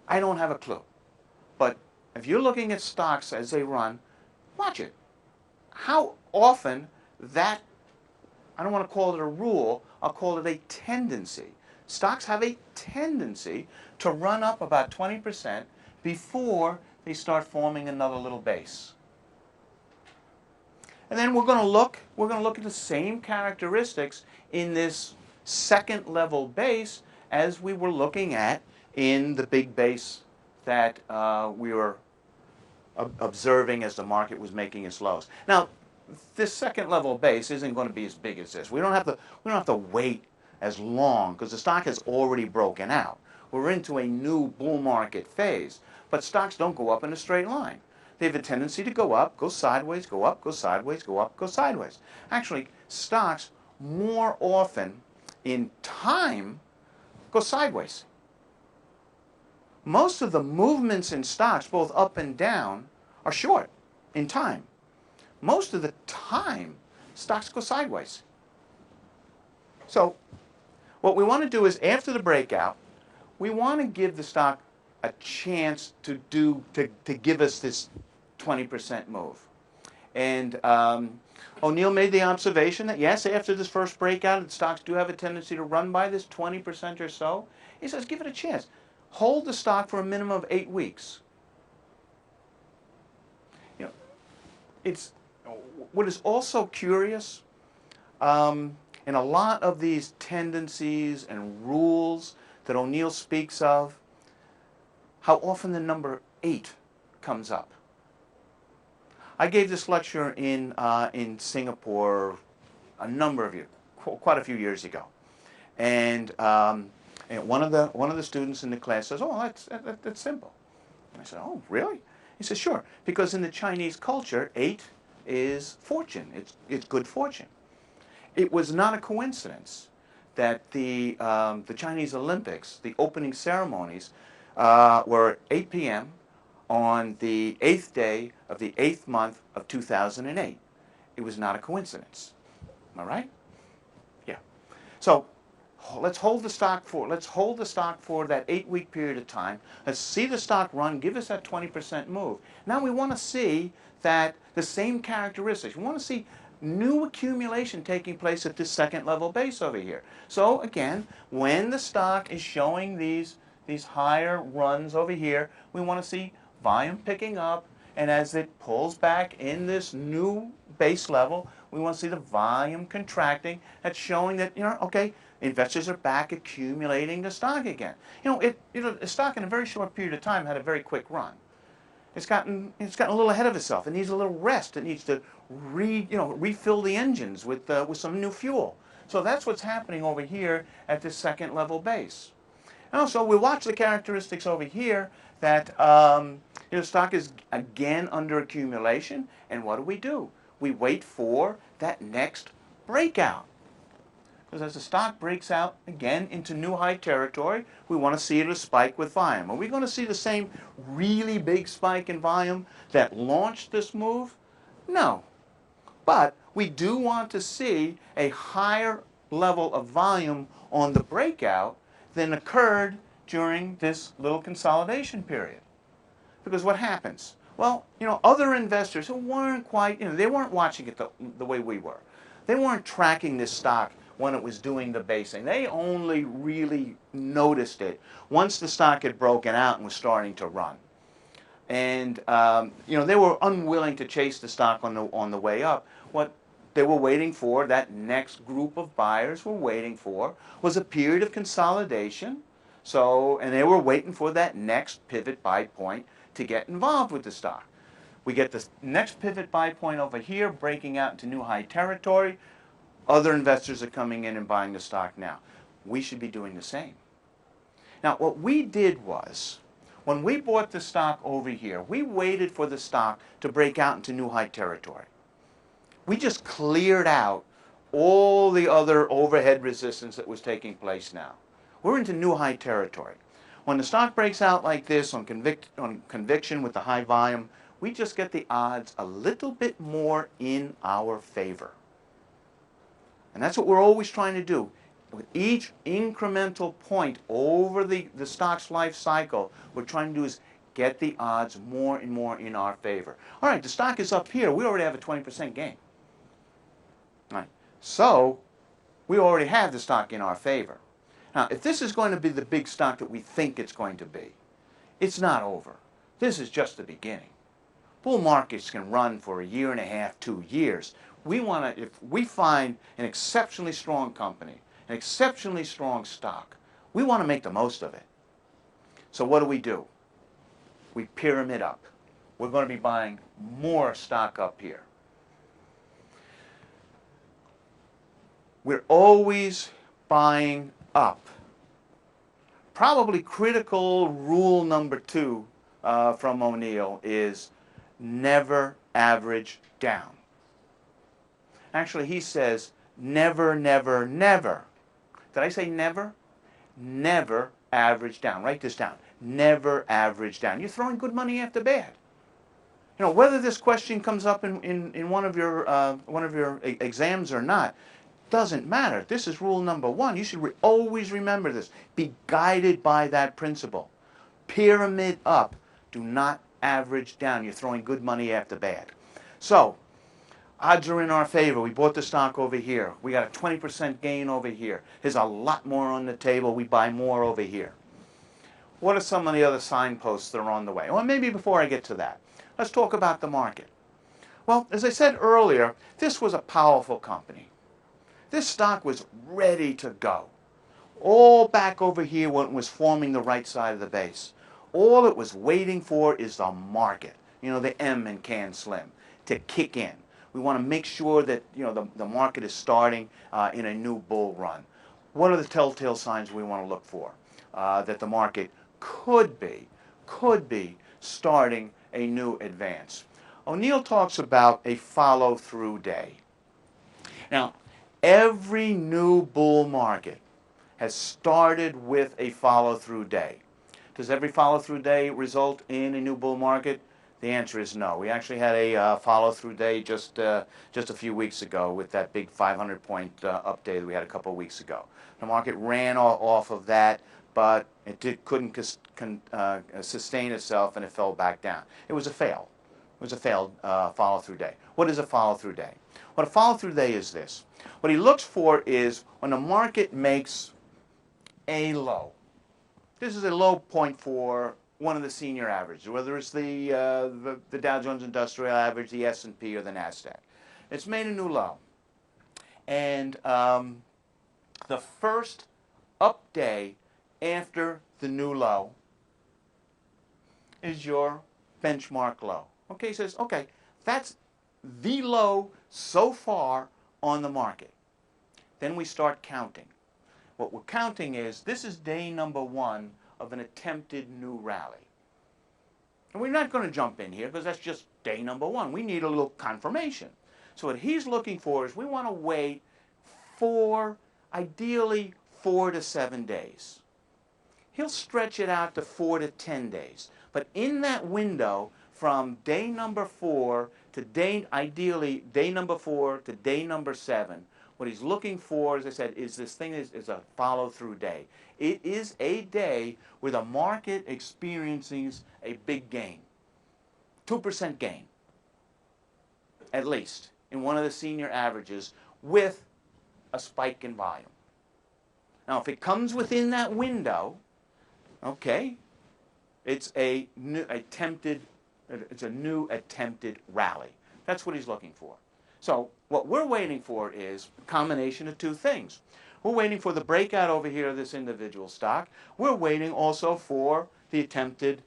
I don't have a clue. But if you're looking at stocks as they run, watch it. How often that, I don't want to call it a rule, I'll call it a tendency. Stocks have a tendency to run up about 20% before they start forming another little base. And then we're going to look at the same characteristics in this second level base as we were looking at in the big base that we were observing as the market was making its lows. Now, this second level base isn't going to be as big as this. We don't have to wait as long because the stock has already broken out. We're into a new bull market phase, but stocks don't go up in a straight line. They have a tendency to go up, go sideways, go up, go sideways, go up, go sideways. Actually, stocks more often in time go sideways. Most of the movements in stocks, both up and down, are short in time. Most of the time, stocks go sideways. So what we want to do is, after the breakout, we want to give the stock a chance to give us this 20% move. And O'Neill made the observation that, yes, after this first breakout, the stocks do have a tendency to run by this 20% or so. He says, give it a chance. Hold the stock for a minimum of 8 weeks. It's what is also curious, in a lot of these tendencies and rules that O'Neill speaks of, how often the number 8 comes up. I gave this lecture in Singapore quite a few years ago, and one of the students in the class says, "Oh, that's simple." And I said, "Oh, really?" He says, "Sure, because in the Chinese culture, 8 is fortune. It's good fortune." It was not a coincidence that the Chinese Olympics, the opening ceremonies, were at 8 p.m. on the 8th day of the 8th month of 2008. It was not a coincidence. Am I right? Yeah. So let's hold the stock for that 8-week period of time. Let's see the stock run, give us that 20% move. Now we want to see that the same characteristics. We want to see new accumulation taking place at this second level base over here. So again, when the stock is showing these higher runs over here, we want to see volume picking up, and as it pulls back in this new base level, we want to see the volume contracting. That's showing that, okay, investors are back accumulating the stock again. The stock in a very short period of time had a very quick run. It's gotten a little ahead of itself. It needs a little rest. It needs to refill the engines with some new fuel. So that's what's happening over here at this second level base. And also, we watch the characteristics over here that stock is again under accumulation. And what do? We wait for that next breakout. Because as the stock breaks out again into new high territory, we want to see it a spike with volume. Are we going to see the same really big spike in volume that launched this move? No. But we do want to see a higher level of volume on the breakout than occurred during this little consolidation period. Because what happens? Well, other investors who weren't quite, they weren't watching it the way we were. They weren't tracking this stock when it was doing the basing. They only really noticed it once the stock had broken out and was starting to run. And they were unwilling to chase the stock on the way up. What they were waiting for, that next group of buyers were waiting for, was a period of consolidation. And they were waiting for that next pivot buy point to get involved with the stock. We get the next pivot buy point over here, breaking out into new high territory. Other investors are coming in and buying the stock now. we should be doing the same. Now, what we did was, when we bought the stock over here, we waited for the stock to break out into new high territory. We just cleared out all the other overhead resistance that was taking place now. We're into new high territory. When the stock breaks out like this on conviction with the high volume, we just get the odds a little bit more in our favor. And that's what we're always trying to do. With each incremental point over the stock's life cycle, what we're trying to do is get the odds more and more in our favor. All right, the stock is up here. We already have a 20% gain. All right, so we already have the stock in our favor. Now, if this is going to be the big stock that we think it's going to be, it's not over. This is just the beginning. Bull markets can run for a year and a half, 2 years. We want to, if we find an exceptionally strong company, an exceptionally strong stock, we want to make the most of it. So what do? We pyramid up. We're going to be buying more stock up here. We're always buying up. Probably critical rule number 2 from O'Neill is never average down. Actually, he says never, never, never. Did I say never? Never average down. Write this down. Never average down. You're throwing good money after bad. You know, whether this question comes up in one of your exams or not, doesn't matter. This is rule number 1. You should always remember this. Be guided by that principle. Pyramid up. Do not average down. You're throwing good money after bad. So, odds are in our favor. We bought the stock over here. We got a 20% gain over here. There's a lot more on the table. We buy more over here. What are some of the other signposts that are on the way? Well, maybe before I get to that, let's talk about the market. Well, as I said earlier, this was a powerful company. This stock was ready to go. All back over here when it was forming the right side of the base. All it was waiting for is the market, you know, the M in Can Slim, to kick in. We want to make sure that, you know, the market is starting in a new bull run. What are the telltale signs we want to look for? That the market could be starting a new advance. O'Neill talks about a follow-through day. Now, every new bull market has started with a follow-through day. Does every follow-through day result in a new bull market? The answer is no. We actually had a follow-through day just a few weeks ago with that big 500-point update that we had a couple of weeks ago. The market ran off of that, but it couldn't sustain itself, and it fell back down. It was a fail. It was a failed follow-through day. What is a follow-through day? What a follow-through day is this. What he looks for is when the market makes a low. This is a low point for one of the senior averages, whether it's the Dow Jones Industrial Average, the S&P, or the NASDAQ. It's made a new low. And the first up day after the new low is your benchmark low. Okay, he says, okay, that's the low so far on the market. Then we start counting. What we're counting is, this is day number 1 of an attempted new rally. And we're not going to jump in here because that's just day number 1. We need a little confirmation. So what he's looking for is, we want to wait for, ideally, 4 to 7 days. He'll stretch it out to 4 to 10 days. But in that window, from day number 4 to ideally day number 4 to day number 7, what he's looking for, as I said, is this thing is a follow-through day. It is a day where the market experiences a big gain. 2% gain, at least, in one of the senior averages with a spike in volume. Now, if it comes within that window, okay, it's a new attempted rally. That's what he's looking for. So what we're waiting for is a combination of 2 things. We're waiting for the breakout over here of this individual stock. We're waiting also for the attempted,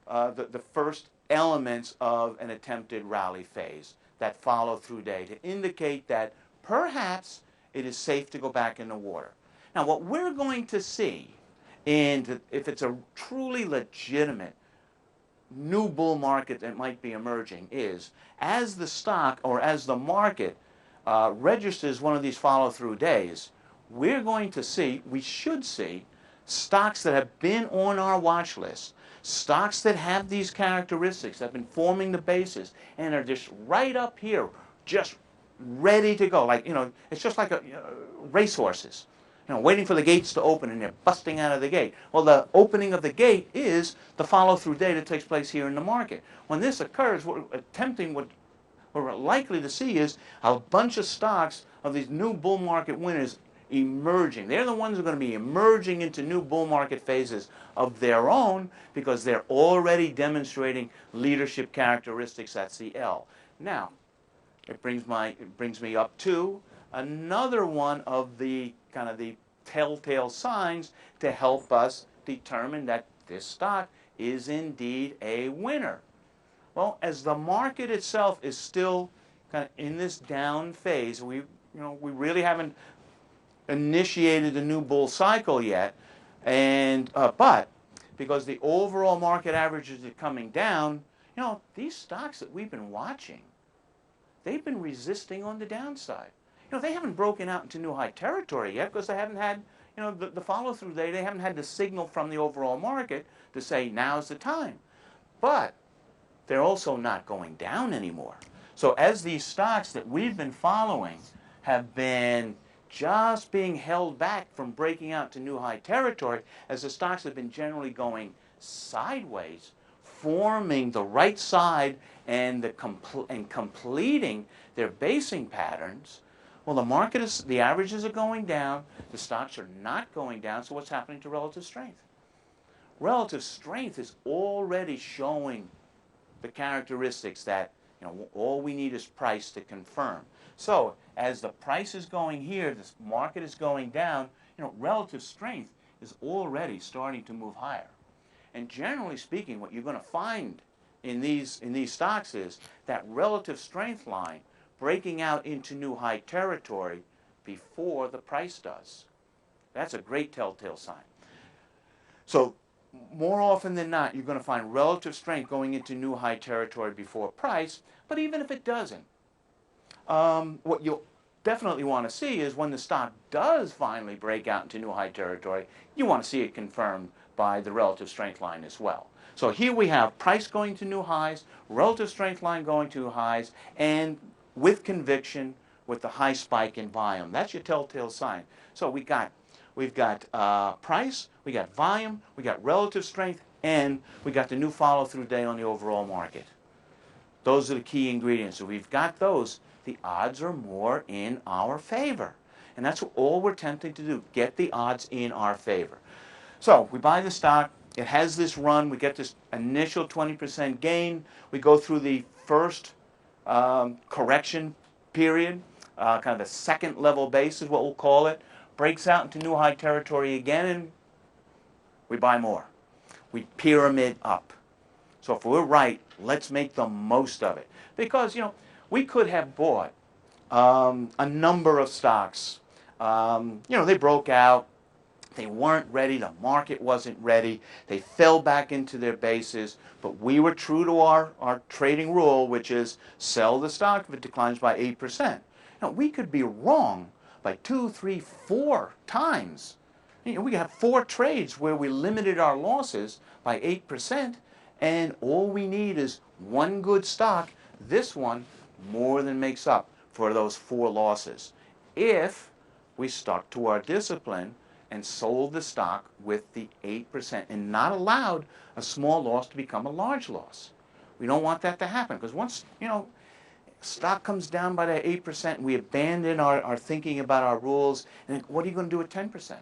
the first elements of an attempted rally phase, that follow-through day, to indicate that perhaps it is safe to go back in the water. Now, what we're going to see, if it's a truly legitimate new bull market that might be emerging, is as the stock or as the market registers one of these follow-through days, we're going to see, we should see, stocks that have been on our watch list, stocks that have these characteristics, that have been forming the basis, and are just right up here, just ready to go. Like, it's just like racehorses, waiting for the gates to open and they're busting out of the gate. Well, the opening of the gate is the follow-through day that takes place here in the market. When this occurs, what we're likely to see is a bunch of stocks of these new bull market winners emerging. They're the ones who are going to be emerging into new bull market phases of their own because they're already demonstrating leadership characteristics at CL. Now, it brings me up to another one of the kind of the telltale signs to help us determine that this stock is indeed a winner. Well, as the market itself is still kind of in this down phase, we really haven't initiated a new bull cycle yet, and but because the overall market averages are coming down, these stocks that we've been watching, they've been resisting on the downside. They haven't broken out into new high territory yet because they haven't had, the follow-through day. They haven't had the signal from the overall market to say now's the time. But they're also not going down anymore. So as these stocks that we've been following have been just being held back from breaking out to new high territory, as the stocks have been generally going sideways, forming the right side and completing their basing patterns, well, the averages are going down, the stocks are not going down, so what's happening to relative strength? Relative strength is already showing the characteristics that all we need is price to confirm. So as the price is going here, this market is going down, relative strength is already starting to move higher. And generally speaking, what you're going to find in these stocks is that relative strength line breaking out into new high territory before the price does. That's a great telltale sign. So more often than not, you're going to find relative strength going into new high territory before price, but even if it doesn't, what you'll definitely want to see is when the stock does finally break out into new high territory, you want to see it confirmed by the relative strength line as well. So here we have price going to new highs, relative strength line going to highs, and with conviction with the high spike in volume. That's your telltale sign. So we've got price, we got volume, we got relative strength, and we got the new follow-through day on the overall market. Those are the key ingredients. So we've got those. The odds are more in our favor. And that's all we're attempting to do, get the odds in our favor. So we buy the stock. It has this run. We get this initial 20% gain. We go through the first correction period, kind of the second level base is what we'll call it. Breaks out into new high territory again, and we buy more. We pyramid up. So if we're right, let's make the most of it. Because, we could have bought a number of stocks. They broke out. They weren't ready. The market wasn't ready. They fell back into their bases. But we were true to our trading rule, which is sell the stock if it declines by 8%. Now, we could be wrong by 2, 3, 4 times. We have 4 trades where we limited our losses by 8%, and all we need is one good stock. This one more than makes up for those 4 losses if we stuck to our discipline and sold the stock with the 8% and not allowed a small loss to become a large loss. We don't want that to happen because once, stock comes down by that 8% and we abandon our thinking about our rules, and what are you going to do at 10%?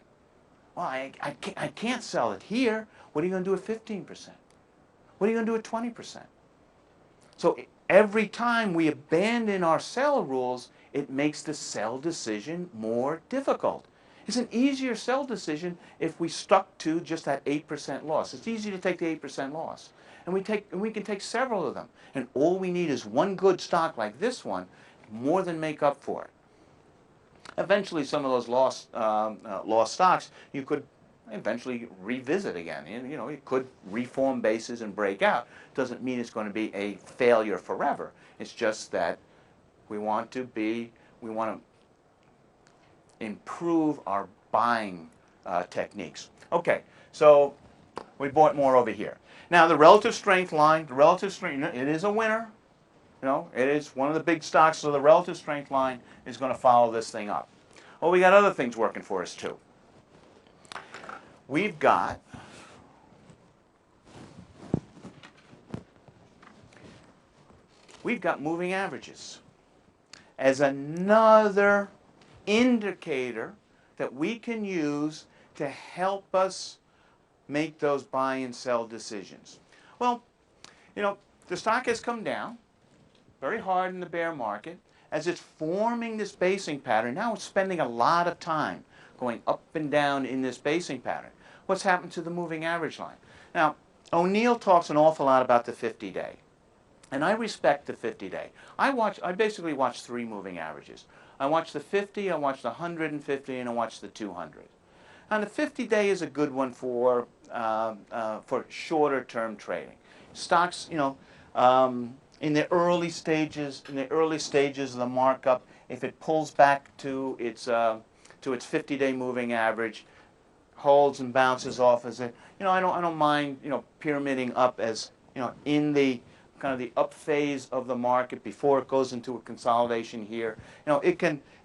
Well, I can't sell it here. What are you going to do at 15%? What are you going to do at 20%? So every time we abandon our sell rules, it makes the sell decision more difficult. It's an easier sell decision if we stuck to just that 8% loss. It's easy to take the 8% loss. And we can take several of them. And all we need is one good stock like this one to more than make up for it. eventually some of those lost stocks you could eventually revisit again. You know, it could reform bases and break out. Doesn't mean it's going to be a failure forever. It's just that we want to improve our buying techniques. Okay, so we bought more over here. Now the relative strength line, it is a winner. You know, it is one of the big stocks, so the relative strength line is going to follow this thing up. Well, we got other things working for us too. We've got moving averages as another indicator that we can use to help us make those buy and sell decisions. Well, you know, the stock has come down very hard in the bear market. As it's forming this basing pattern, now it's spending a lot of time going up and down in this basing pattern. What's happened to the moving average line? Now, O'Neill talks an awful lot about the 50-day. And I respect the 50-day. I basically watch three moving averages. I watch the 50, I watch the 150, and I watch the 200. And the 50-day is a good one for shorter-term trading. Stocks, you know, in the early stages of the markup, if it pulls back to its 50-day moving average, holds and bounces off as a, you know, I don't mind, you know, pyramiding up as, you know, in the kind of the up phase of the market before it goes into a consolidation here. You know,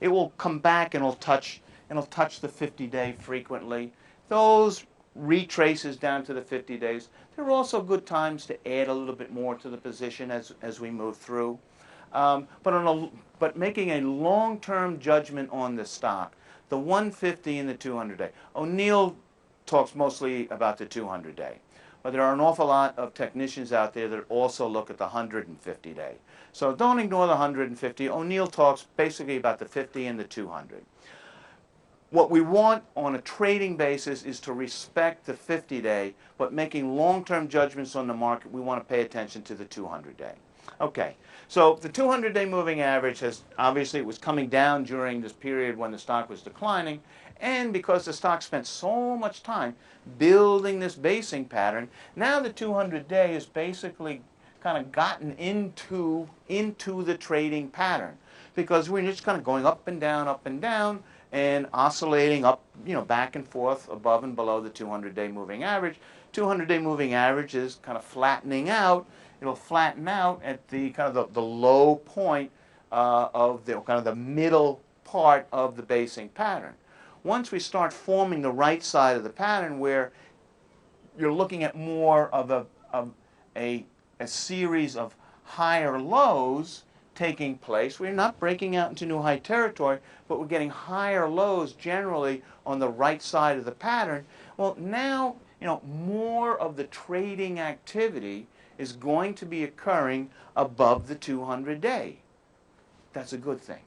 it will come back and it'll touch the 50-day frequently. Those retraces down to the 50 days. There are also good times to add a little bit more to the position as we move through. But making a long-term judgment on the stock, the 150 and the 200-day. O'Neill talks mostly about the 200-day. But there are an awful lot of technicians out there that also look at the 150-day. So don't ignore the 150. O'Neill talks basically about the 50 and the 200. What we want on a trading basis is to respect the 50-day, but making long-term judgments on the market, we want to pay attention to the 200-day. Okay, so the 200-day moving average has, obviously, it was coming down during this period when the stock was declining, and because the stock spent so much time building this basing pattern, now the 200-day is basically kind of gotten into the trading pattern, because we're just kind of going up and down, and oscillating up, you know, back and forth above and below the 200-day moving average. 200-day moving average is kind of flattening out. It'll flatten out at the kind of the low point of the kind of the middle part of the basing pattern. Once we start forming the right side of the pattern, where you're looking at more of a series of higher lows taking place, we're not breaking out into new high territory, but we're getting higher lows generally on the right side of the pattern. Well, now, you know, more of the trading activity is going to be occurring above the 200-day. That's a good thing.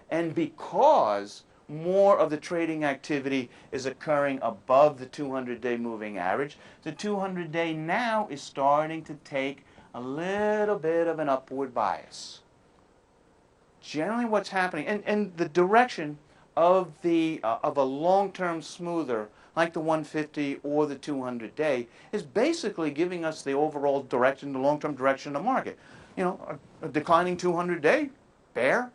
And because more of the trading activity is occurring above the 200-day moving average, the 200-day now is starting to take a little bit of an upward bias. Generally what's happening, and the direction of a long-term smoother like the 150 or the 200-day is basically giving us the overall direction, the long-term direction of the market. You know, a declining 200-day, bear,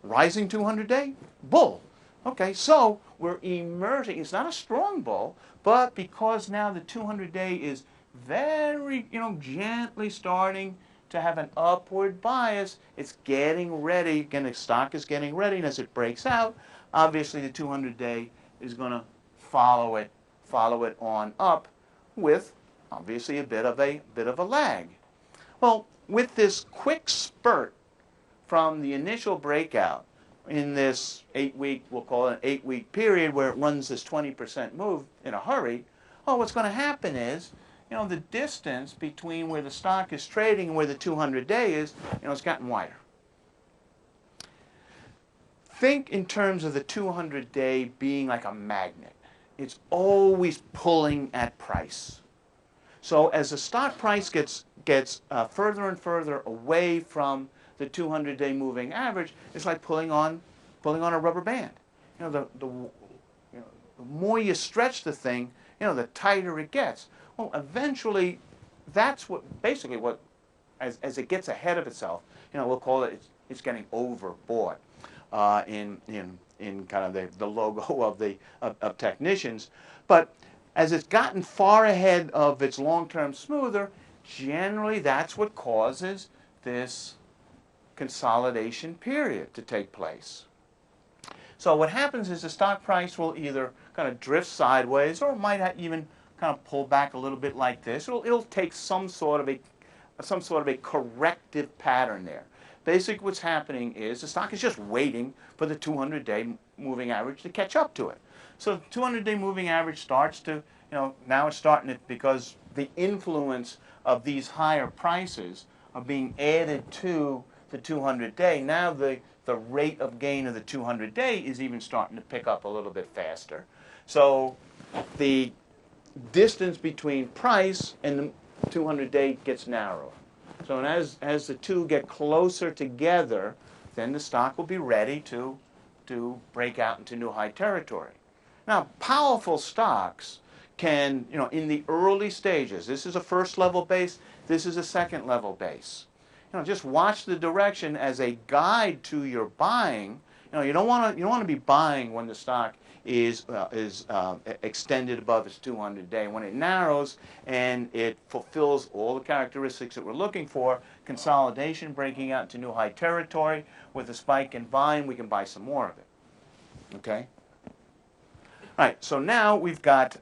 rising 200-day, bull. Okay, so we're emerging. It's not a strong bull, but because now the 200-day is very, you know, gently starting to have an upward bias, it's getting ready. Again, the stock is getting ready, and as it breaks out, obviously the 200-day is going to follow it on up with obviously a bit of a lag. Well, with this quick spurt from the initial breakout in this 8-week, we'll call it an 8-week period where it runs this 20% move in a hurry, well, what's going to happen is, you know, the distance between where the stock is trading and where the 200-day is, you know, it's gotten wider. Think in terms of the 200-day being like a magnet. It's always pulling at price. So as the stock price gets further and further away from the 200-day moving average, it's like pulling on a rubber band. the more you stretch the thing, the tighter it gets. Well, eventually, that's basically what, as it gets ahead of itself, we'll call it, it's getting overbought in kind of the logo of technicians. But as it's gotten far ahead of its long-term smoother, generally that's what causes this consolidation period to take place. So what happens is the stock price will either kind of drift sideways, or it might even kind of pull back a little bit like this. It'll take some sort of a corrective pattern there. Basically, what's happening is the stock is just waiting for the 200-day moving average to catch up to it. So the 200-day moving average starts to, now it's starting to, because the influence of these higher prices are being added to the 200-day. Now the rate of gain of the 200-day is even starting to pick up a little bit faster. So the distance between price and the 200-day gets narrower. So as the two get closer together, then the stock will be ready to break out into new high territory. Now, powerful stocks can, in the early stages, this is a first level base, this is a second level base. Just watch the direction as a guide to your buying. You don't want to be buying when the stock is extended above its 200-day. When it narrows and it fulfills all the characteristics that we're looking for, consolidation, breaking out into new high territory, with a spike in volume, we can buy some more of it. Okay. All right. So now we got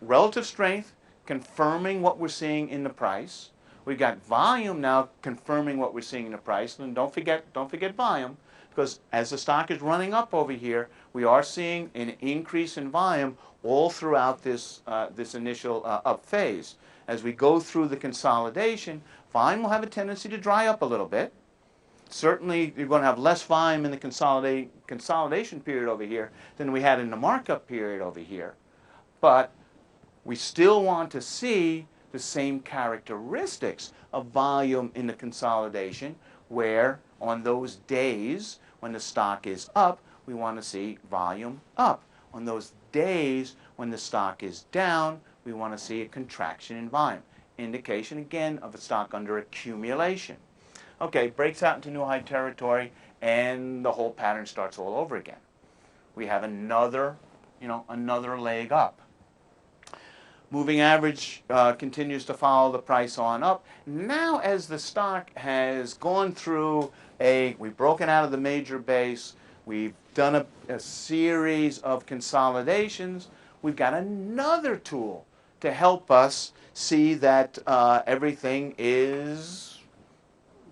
relative strength confirming what we're seeing in the price. We've got volume now confirming what we're seeing in the price. And don't forget volume, because as the stock is running up over here, we are seeing an increase in volume all throughout this initial up phase. As we go through the consolidation, volume will have a tendency to dry up a little bit. Certainly, you're going to have less volume in the consolidation period over here than we had in the markup period over here. But we still want to see the same characteristics of volume in the consolidation, where on those days when the stock is up, we want to see volume up. On those days when the stock is down, we want to see a contraction in volume. Indication, again, of a stock under accumulation. Okay, breaks out into new high territory, and the whole pattern starts all over again. We have another leg up. Moving average continues to follow the price on up. Now, as the stock has gone through we've broken out of the major base, we've done a series of consolidations, we've got another tool to help us see that everything is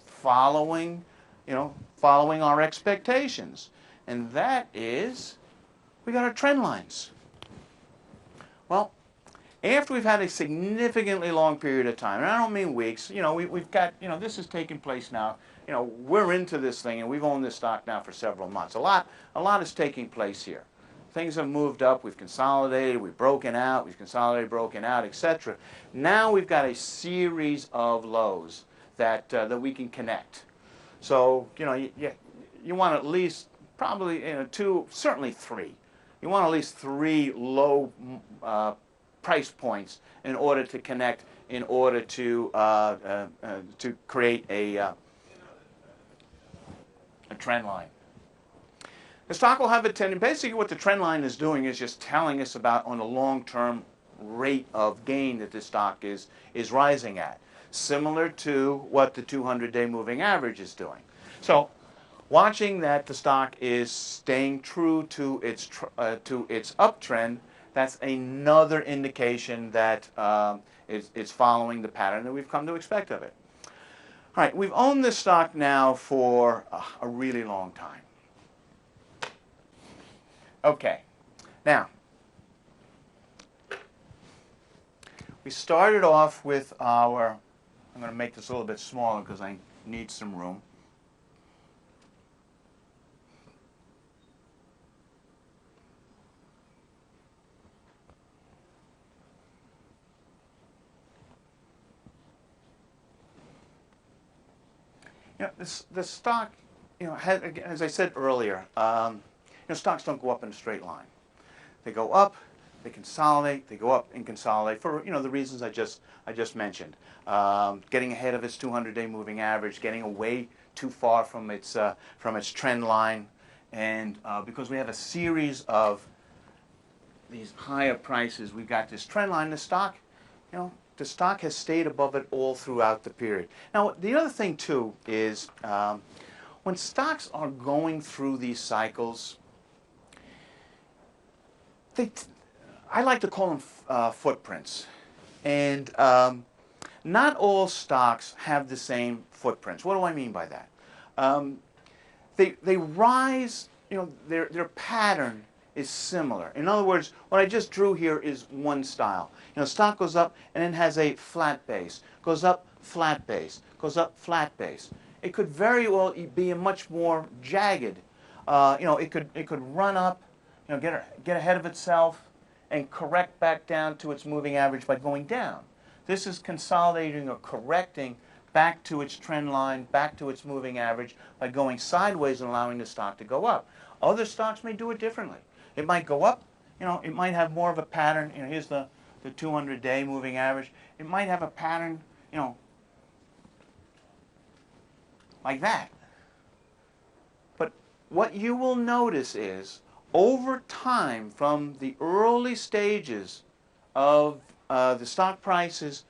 following our expectations. And that is, we got our trend lines. Well, after we've had a significantly long period of time, and I don't mean weeks, we've got, this is taking place now. We're into this thing, and we've owned this stock now for several months. A lot is taking place here. Things have moved up, we've consolidated, we've broken out, we've consolidated, broken out, etc. Now we've got a series of lows that we can connect. So, you want at least probably two, certainly three. You want at least three low price points in order to connect, in order to create a trend line. The stock will have a tendency. Basically, what the trend line is doing is just telling us about on a long-term rate of gain that the stock is rising at, similar to what the 200-day moving average is doing. So, watching that the stock is staying true to its uptrend, that's another indication that it's following the pattern that we've come to expect of it. All right, we've owned this stock now for a really long time. Okay, now, we started off with I'm going to make this a little bit smaller because I need some room. The stock, as I said earlier, stocks don't go up in a straight line. They go up, they consolidate, they go up and consolidate for the reasons I just mentioned. Getting ahead of its 200-day moving average, getting away too far from its trend line, and because we have a series of these higher prices, we've got this trend line. The stock, the stock has stayed above it all throughout the period. Now, the other thing too is when stocks are going through these cycles, I like to call them footprints, and not all stocks have the same footprints. What do I mean by that? They rise. Their pattern is similar. In other words, what I just drew here is one style. Stock goes up and then has a flat base, goes up, flat base, goes up, flat base. It could very well be a much more jagged. It could run up, get ahead of itself, and correct back down to its moving average by going down. This is consolidating or correcting back to its trend line, back to its moving average by going sideways and allowing the stock to go up. Other stocks may do it differently. It might go up, it might have more of a pattern. Here's the 200-day moving average. It might have a pattern, like that. But what you will notice is, over time, from the early stages of the stock price's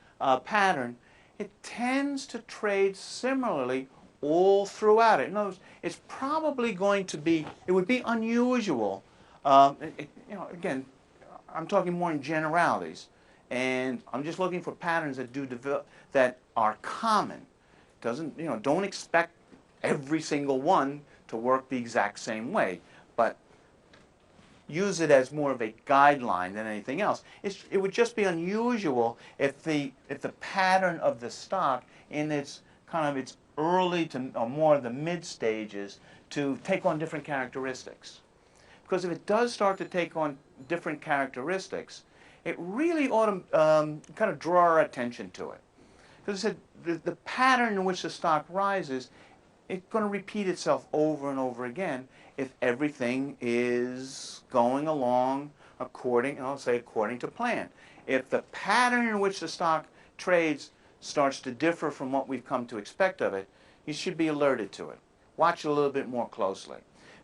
pattern, it tends to trade similarly all throughout it. In other words, it's probably going to be, it would be unusual. Again, I'm talking more in generalities, and I'm just looking for patterns that are common. Don't expect every single one to work the exact same way, but use it as more of a guideline than anything else. It would just be unusual if the pattern of the stock in its early to or more of the mid stages to take on different characteristics. Because if it does start to take on different characteristics, it really ought to kind of draw our attention to it. Because I said the pattern in which the stock rises, it's going to repeat itself over and over again if everything is going along according to plan. If the pattern in which the stock trades starts to differ from what we've come to expect of it, you should be alerted to it. Watch it a little bit more closely.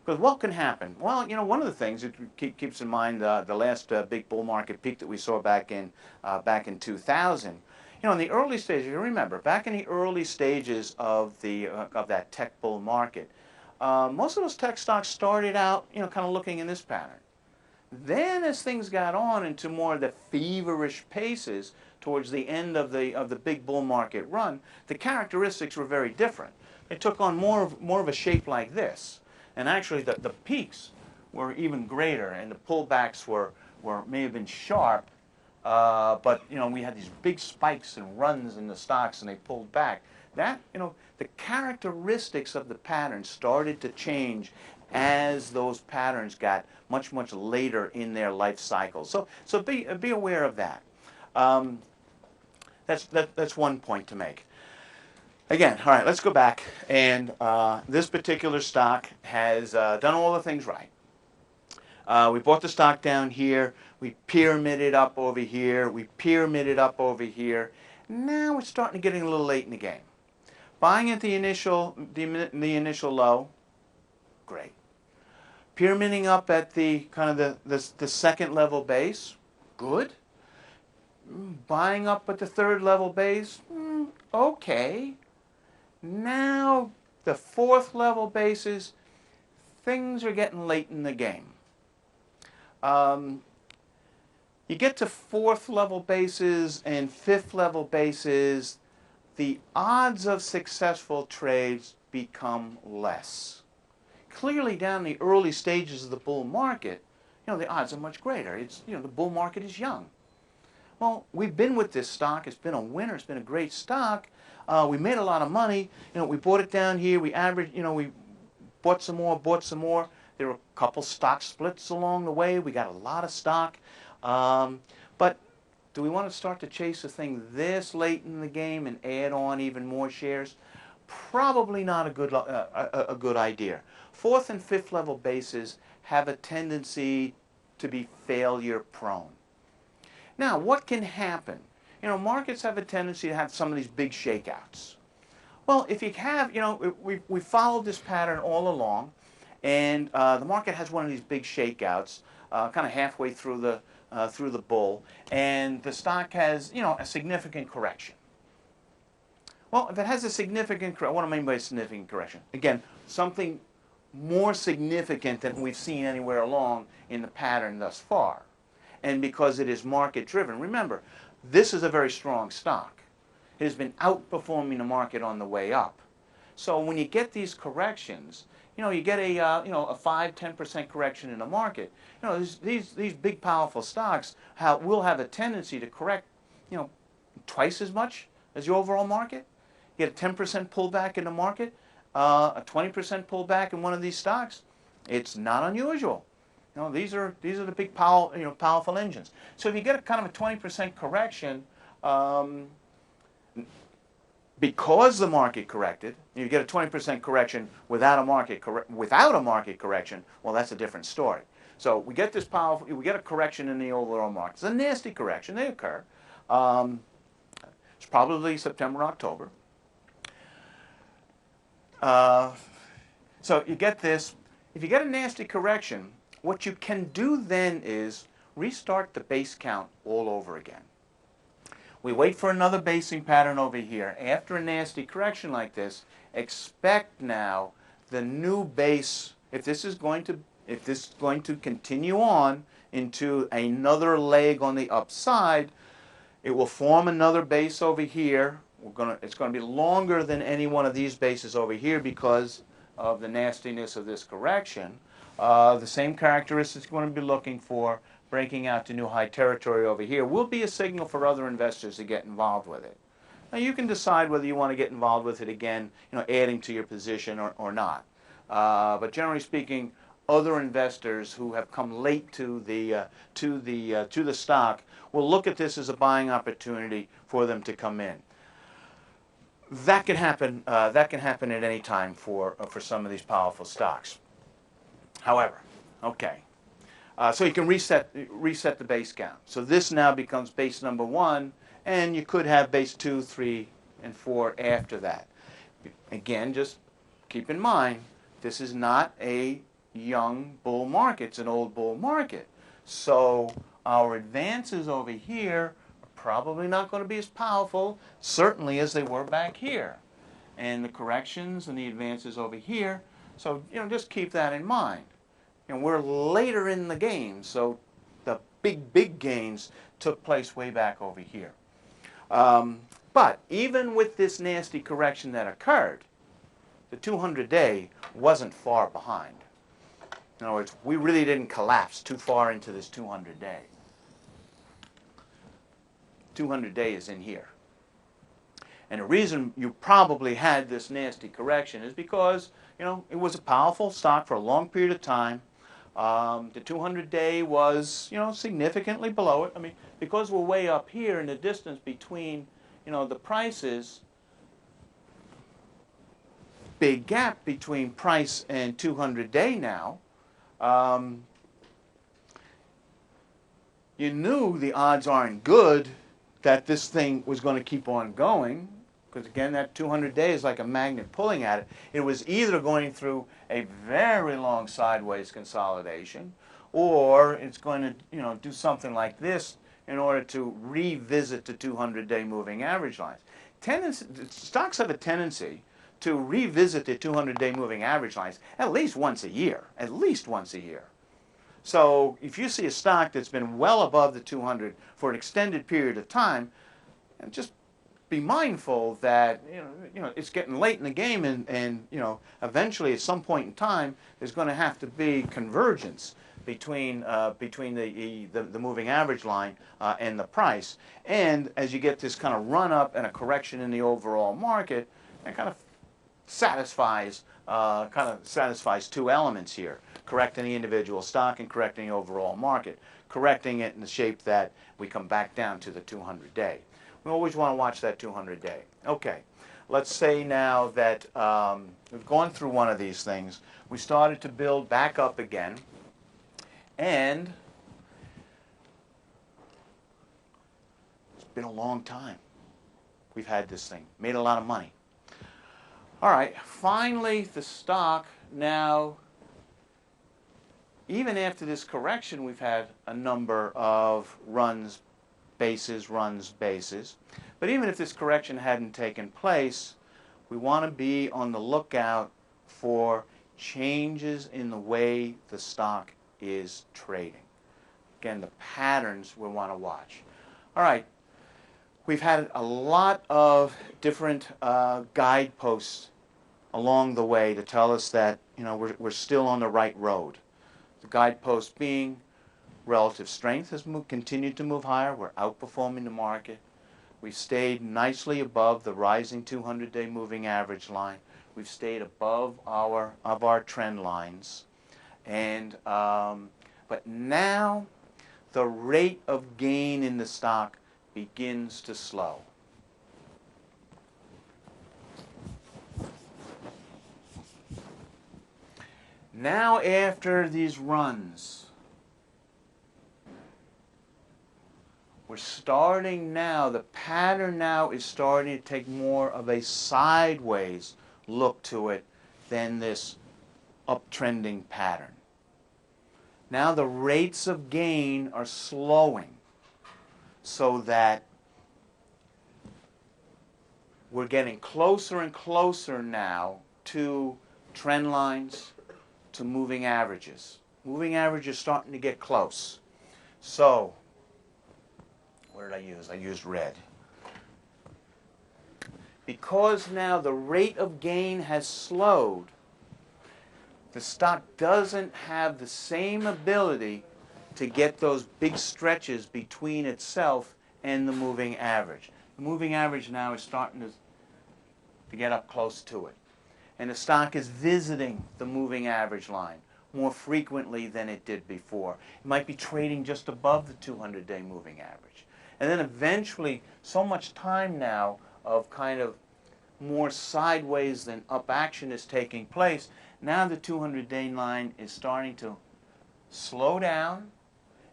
Because what can happen? Well, one of the things that keeps in mind the last big bull market peak that we saw back in 2000. In the early stages, you remember, back in the early stages of that tech bull market, most of those tech stocks started out, kind of looking in this pattern. Then, as things got on into more of the feverish paces towards the end of the big bull market run, the characteristics were very different. They took on more of a shape like this. And actually, the peaks were even greater, and the pullbacks may have been sharp, but we had these big spikes and runs in the stocks, and they pulled back. That the characteristics of the pattern started to change as those patterns got much later in their life cycle. So be aware of that. That's one point to make. Again, all right, let's go back. And this particular stock has done all the things right. We bought the stock down here. We pyramided up over here. We pyramided up over here. Now it's starting to get a little late in the game. Buying at the initial low, great. Pyramiding up at the the second level base, good. Buying up at the third level base, okay. Now, the fourth level bases, things are getting late in the game. You get to fourth level bases and fifth level bases, the odds of successful trades become less. Clearly, down the early stages of the bull market, the odds are much greater. The bull market is young. Well, we've been with this stock. It's been a winner. It's been a great stock. We made a lot of money. We bought it down here. We averaged, we bought some more. There were a couple stock splits along the way. We got a lot of stock. But do we want to start to chase a thing this late in the game and add on even more shares? probably not a good idea. Fourth and fifth level bases have a tendency to be failure prone. Now, what can happen? You know, markets have a tendency to have some of these big shakeouts. Well, if you have, you know, we followed this pattern all along, and the market has one of these big shakeouts, kind of halfway through the bull, and the stock has, you know, a significant correction. Well, if it has a significant correction, what do I mean by a significant correction? Again, something more significant than we've seen anywhere along in the pattern thus far. And because it is market driven, remember, this is a very strong stock. It has been outperforming the market on the way up. So when you get these corrections, you know, you get a 5-10% correction in the market. You know, these big powerful stocks will have a tendency to correct, you know, twice as much as the overall market. You get a 10% pullback in the market, a 20% pullback in one of these stocks. It's not unusual. You know, these are the big powerful engines. So if you get a kind of a 20% correction, because the market corrected, you get a 20% correction without a market correction. Well, that's a different story. So we get this we get a correction in the overall market. It's a nasty correction. They occur. It's probably September, October. So you get this. If you get a nasty correction, what you can do then is restart the base count all over again. We wait for another basing pattern over here. After a nasty correction like this, expect now the new base, if this is going to continue on into another leg on the upside, it will form another base over here. It's going to be longer than any one of these bases over here because of the nastiness of this correction. The same characteristics we're going to be looking for, breaking out to new high territory over here, will be a signal for other investors to get involved with it. Now you can decide whether you want to get involved with it again, you know, adding to your position or not. But generally speaking, other investors who have come late to the stock will look at this as a buying opportunity for them to come in. That can happen. That can happen at any time for some of these powerful stocks. However, okay, so you can reset the base count. So this now becomes base number 1, and you could have base 2, 3, and 4 after that. Again, just keep in mind, this is not a young bull market. It's an old bull market. So our advances over here are probably not going to be as powerful, certainly as they were back here. And the corrections and the advances over here, so, you know, just keep that in mind. And we're later in the game, so the big gains took place way back over here. But even with this nasty correction that occurred, the 200-day wasn't far behind. In other words, we really didn't collapse too far into this 200-day. 200-day is in here. And the reason you probably had this nasty correction is because, you know, it was a powerful stock for a long period of time. The 200-day was, you know, significantly below it. I mean, because we're way up here in the distance between, you know, the prices, big gap between price and 200-day now, you knew the odds aren't good that this thing was going to keep on going, because again, that 200-day is like a magnet pulling at it. It was either going through a very long sideways consolidation, or it's going to, you know, do something like this in order to revisit the 200-day moving average lines. Stocks have a tendency to revisit the 200-day moving average lines at least once a year. At least once a year. So if you see a stock that's been well above the 200 for an extended period of time, just be mindful that you know it's getting late in the game, and you know eventually at some point in time there's going to have to be convergence between the moving average line and the price. And as you get this kind of run up and a correction in the overall market, it kind of satisfies two elements here: correcting the individual stock and correcting the overall market, correcting it in the shape that we come back down to the 200-day. We always want to watch that 200-day. Okay, let's say now that we've gone through one of these things, we started to build back up again, and it's been a long time we've had this thing, made a lot of money. All right, finally the stock now, even after this correction, we've had a number of runs, bases, but even if this correction hadn't taken place, we want to be on the lookout for changes in the way the stock is trading. Again, the patterns we want to watch. All right, we've had a lot of different guideposts along the way to tell us that we're still on the right road. The guidepost being relative strength has continued to move higher. We're outperforming the market. We've stayed nicely above the rising 200-day moving average line. We've stayed above our trend lines, and but now the rate of gain in the stock begins to slow. Now after these runs, we're starting now, the pattern now is starting to take more of a sideways look to it than this uptrending pattern. Now the rates of gain are slowing so that we're getting closer and closer now to trend lines, to moving averages. Moving averages starting to get close. So, what did I use? I used red. Because now the rate of gain has slowed, the stock doesn't have the same ability to get those big stretches between itself and the moving average. The moving average now is starting to get up close to it. And the stock is visiting the moving average line more frequently than it did before. It might be trading just above the 200-day moving average. And then eventually, so much time now of kind of more sideways than up action is taking place, now the 200-day line is starting to slow down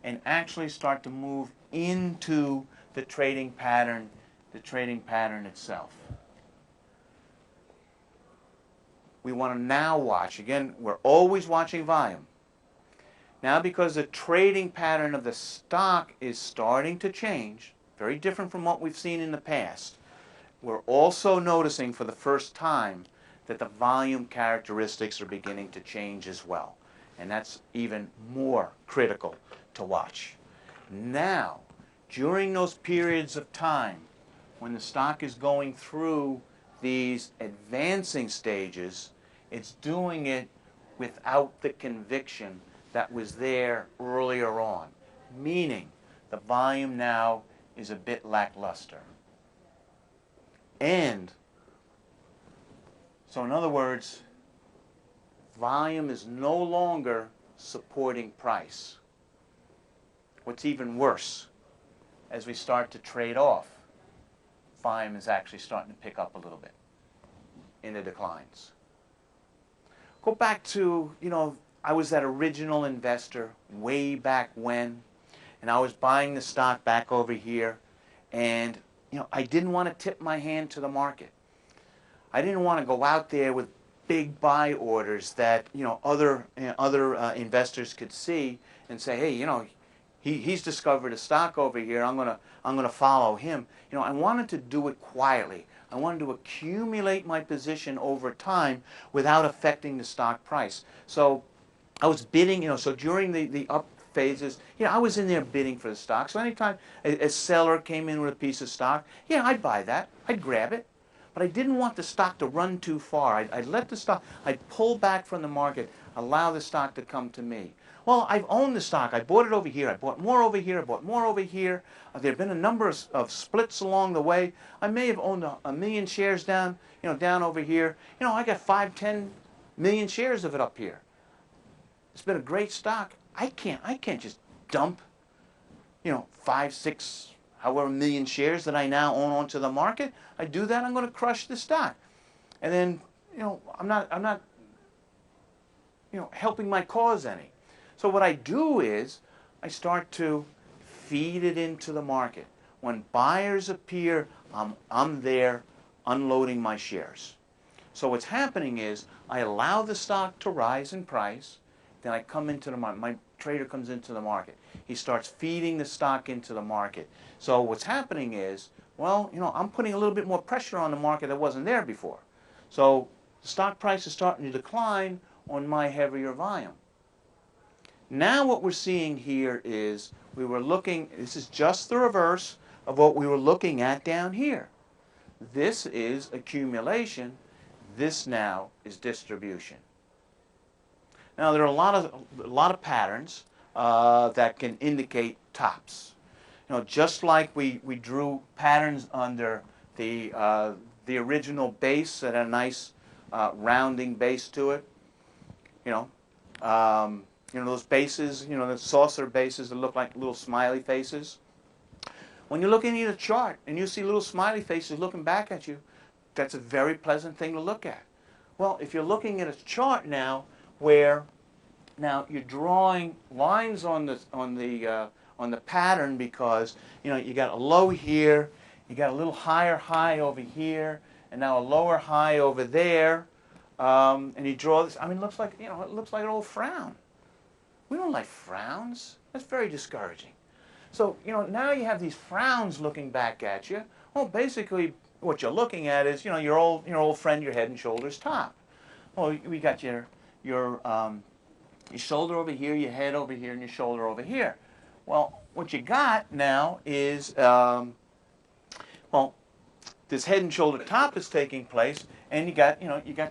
and actually start to move into the trading pattern itself. We want to now watch. Again, we're always watching volume. Now because the trading pattern of the stock is starting to change, very different from what we've seen in the past, we're also noticing for the first time that the volume characteristics are beginning to change as well. And that's even more critical to watch. Now, during those periods of time when the stock is going through these advancing stages, it's doing it without the conviction that was there earlier on, meaning the volume now is a bit lackluster. And so in other words, volume is no longer supporting price. What's even worse, as we start to trade off, volume is actually starting to pick up a little bit in the declines. Go back to, I was that original investor way back when, and I was buying the stock back over here, and I didn't want to tip my hand to the market. I didn't want to go out there with big buy orders that other investors could see and say, hey, he's discovered a stock over here. I'm gonna follow him. I wanted to do it quietly. I wanted to accumulate my position over time without affecting the stock price. So I was bidding. So during the up phases, I was in there bidding for the stock. So anytime a seller came in with a piece of stock, I'd buy that. I'd grab it. But I didn't want the stock to run too far. I'd let the stock, I'd pull back from the market, allow the stock to come to me. Well, I've owned the stock. I bought it over here. I bought more over here. I bought more over here. There have been a number of splits along the way. I may have owned a million shares down over here. I got 5, 10 million shares of it up here. It's been a great stock. I can't just dump, 5, 6 however million shares that I now own onto the market. I do that, I'm going to crush the stock. And then, I'm not helping my cause any. So what I do is I start to feed it into the market. When buyers appear, I'm there unloading my shares. So what's happening is I allow the stock to rise in price, then I come into the market. My trader comes into the market. He starts feeding the stock into the market. So what's happening is, well, I'm putting a little bit more pressure on the market that wasn't there before. So the stock price is starting to decline on my heavier volume. Now what we're seeing here is this is just the reverse of what we were looking at down here. This is accumulation. This now is distribution. Now there are a lot of patterns that can indicate tops. Just like we drew patterns under the original base that had a nice rounding base to it. Those bases, the saucer bases that look like little smiley faces. When you're looking at a chart and you see little smiley faces looking back at you, that's a very pleasant thing to look at. Well, if you're looking at a chart now where you're drawing lines on the pattern because you got a low here, you got a little higher high over here, and now a lower high over there, and you draw this. It looks like it looks like an old frown. We don't like frowns. That's very discouraging. So now you have these frowns looking back at you. Well, basically what you're looking at is your old friend, your head and shoulders top. Well, we got your shoulder over here, your head over here, and your shoulder over here. Well, what you got now is this head and shoulder top is taking place, and you got the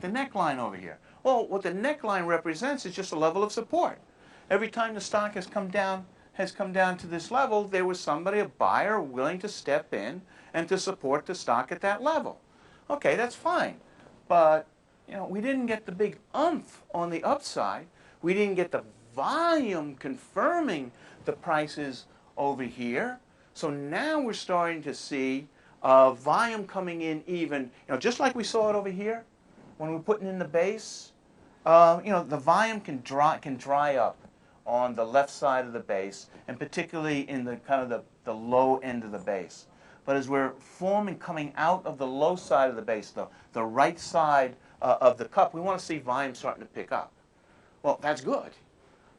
neckline over here. Well, what the neckline represents is just a level of support. Every time the stock has come down to this level, there was somebody, a buyer, willing to step in and to support the stock at that level. Okay, that's fine. But we didn't get the big oomph on the upside. We didn't get the volume confirming the prices over here. So now we're starting to see volume coming in even, just like we saw it over here when we're putting in the base. The volume can dry up on the left side of the base, and particularly in the kind of the low end of the base. But as we're coming out of the low side of the base, the right side of the cup, we want to see volume starting to pick up. Well, that's good.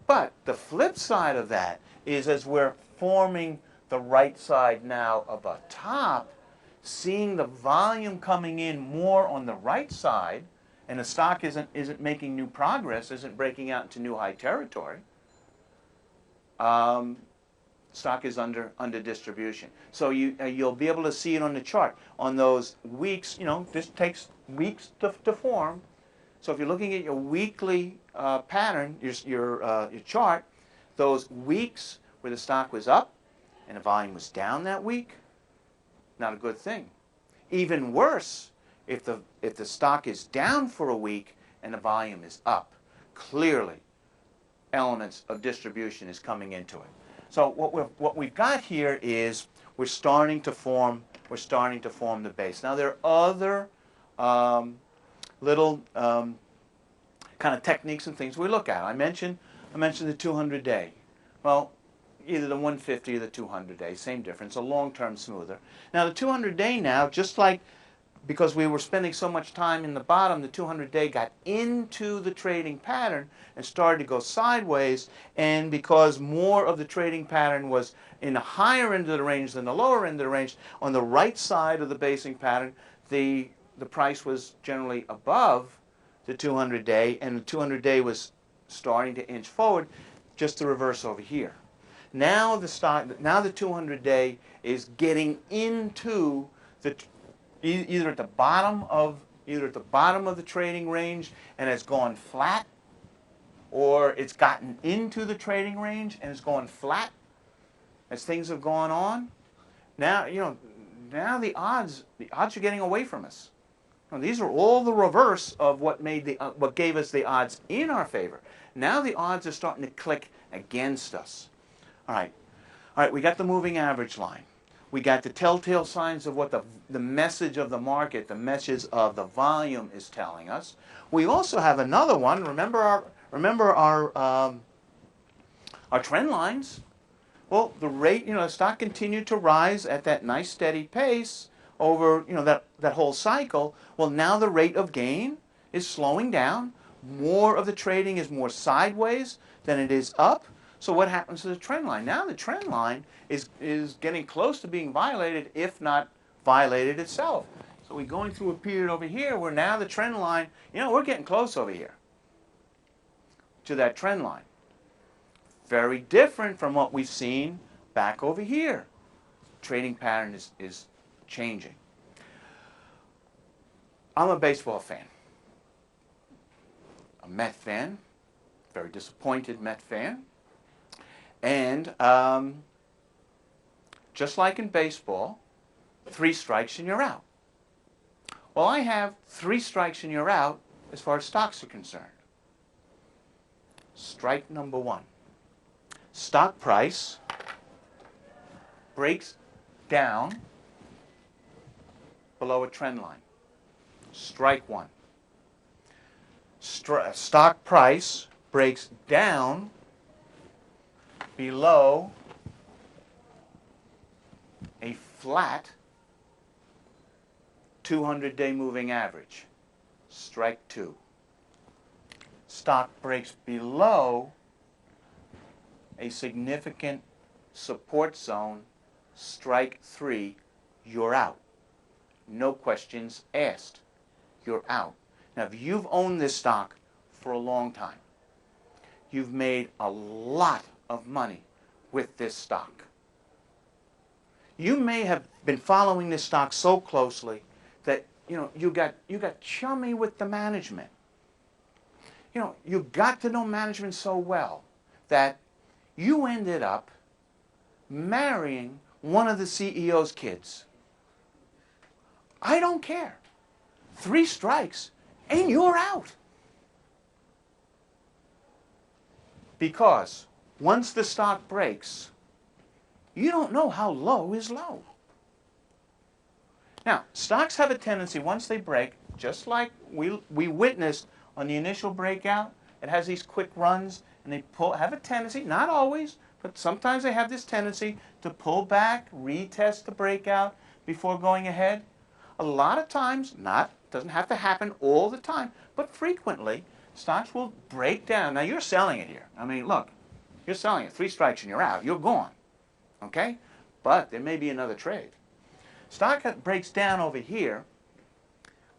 But the flip side of that is as we're forming the right side now of a top, seeing the volume coming in more on the right side, and the stock isn't making new progress, isn't breaking out into new high territory, stock is under distribution. So you'll be able to see it on the chart. On those weeks, this takes weeks to form. So if you're looking at your weekly pattern, your chart, those weeks where the stock was up and the volume was down that week, not a good thing. Even worse, if the stock is down for a week and the volume is up, clearly elements of distribution is coming into it. So what we've got here is we're starting to form the base. Now there are other little kind of techniques and things we look at. I mentioned the 200-day. Well, either the 150 or the 200-day, same difference. A long-term smoother. Now the 200-day now, just like because we were spending so much time in the bottom, the 200-day got into the trading pattern and started to go sideways. And because more of the trading pattern was in the higher end of the range than the lower end of the range, on the right side of the basing pattern, the price was generally above the 200-day, and the 200-day was starting to inch forward, just the reverse over here. Now the 200-day is getting into the either at the bottom of the trading range and it's gone flat, or it's gotten into the trading range and it's gone flat as things have gone on. Now the odds are getting away from us. Now, these are all the reverse of what gave us the odds in our favor. Now the odds are starting to click against us. All right, we got the moving average line. We got the telltale signs of what the message of the market, the message of the volume is telling us. We also have another one. Our trend lines. Well, the rate, the stock continued to rise at that nice steady pace over, that whole cycle. Well, now the rate of gain is slowing down. More of the trading is more sideways than it is up. So what happens to the trend line? Now the trend line is getting close to being violated, if not violated itself. So we're going through a period over here where now the trend line, we're getting close over here to that trend line. Very different from what we've seen back over here. Trading pattern is changing. I'm a baseball fan. A Met fan. Very disappointed Met fan. And just like in baseball, 3 strikes and you're out. Well, I have 3 strikes and you're out as far as stocks are concerned. Strike number 1. Stock price breaks down below a trend line. Strike 1. Stock price breaks down below a flat 200-day moving average. Strike 2. Stock breaks below a significant support zone. Strike 3. You're out. No questions asked. You're out. Now, if you've owned this stock for a long time, you've made a lot of money with this stock. You may have been following this stock so closely that you got chummy with the management. You got to know management so well that you ended up marrying one of the CEO's kids. I don't care. 3 strikes and you're out. Because once the stock breaks, you don't know how low is low. Now, stocks have a tendency, once they break, just like we witnessed on the initial breakout, it has these quick runs, and they have a tendency, not always, but sometimes they have this tendency to pull back, retest the breakout before going ahead. A lot of times, doesn't have to happen all the time, but frequently, stocks will break down. Now, you're selling it here. I mean, look, you're selling it. 3 strikes and you're out. You're gone. Okay? But there may be another trade. Stock breaks down over here.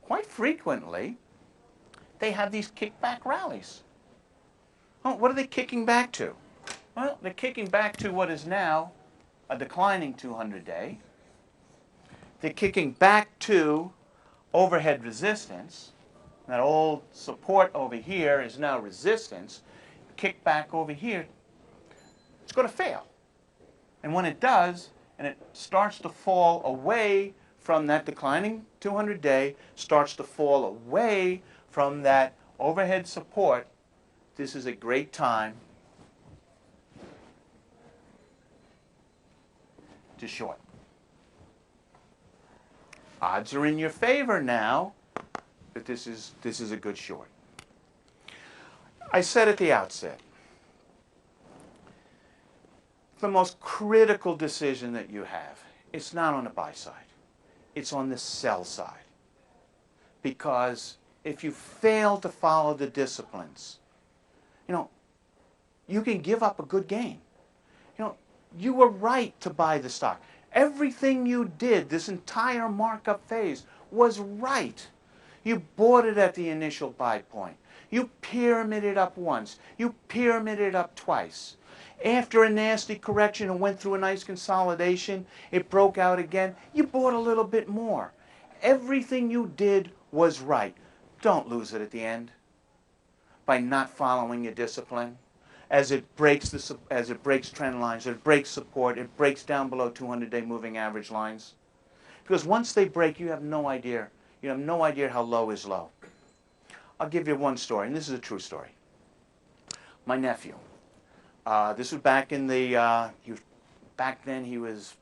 Quite frequently, they have these kickback rallies. Oh, what are they kicking back to? Well, they're kicking back to what is now a declining 200-day. They're kicking back to overhead resistance. That old support over here is now resistance. Kick back over here, it's going to fail. And when it does, and it starts to fall away from that declining 200-day, starts to fall away from that overhead support, this is a great time to short. Odds are in your favor now that this is a good short. I said at the outset, the most critical decision that you have, it's not on the buy side. It's on the sell side. Because if you fail to follow the disciplines, you can give up a good gain. You were right to buy the stock. Everything you did, this entire markup phase, was right. You bought it at the initial buy point. You pyramided up once. You pyramided up twice. After a nasty correction and went through a nice consolidation, it broke out again. You bought a little bit more. Everything you did was right. Don't lose it at the end by not following your discipline. As it breaks trend lines, it breaks support, it breaks down below 200-day moving average lines. Because once they break, you have no idea. You have no idea how low is low. I'll give you one story, and this is a true story. My nephew. This was back in the. Back then he was,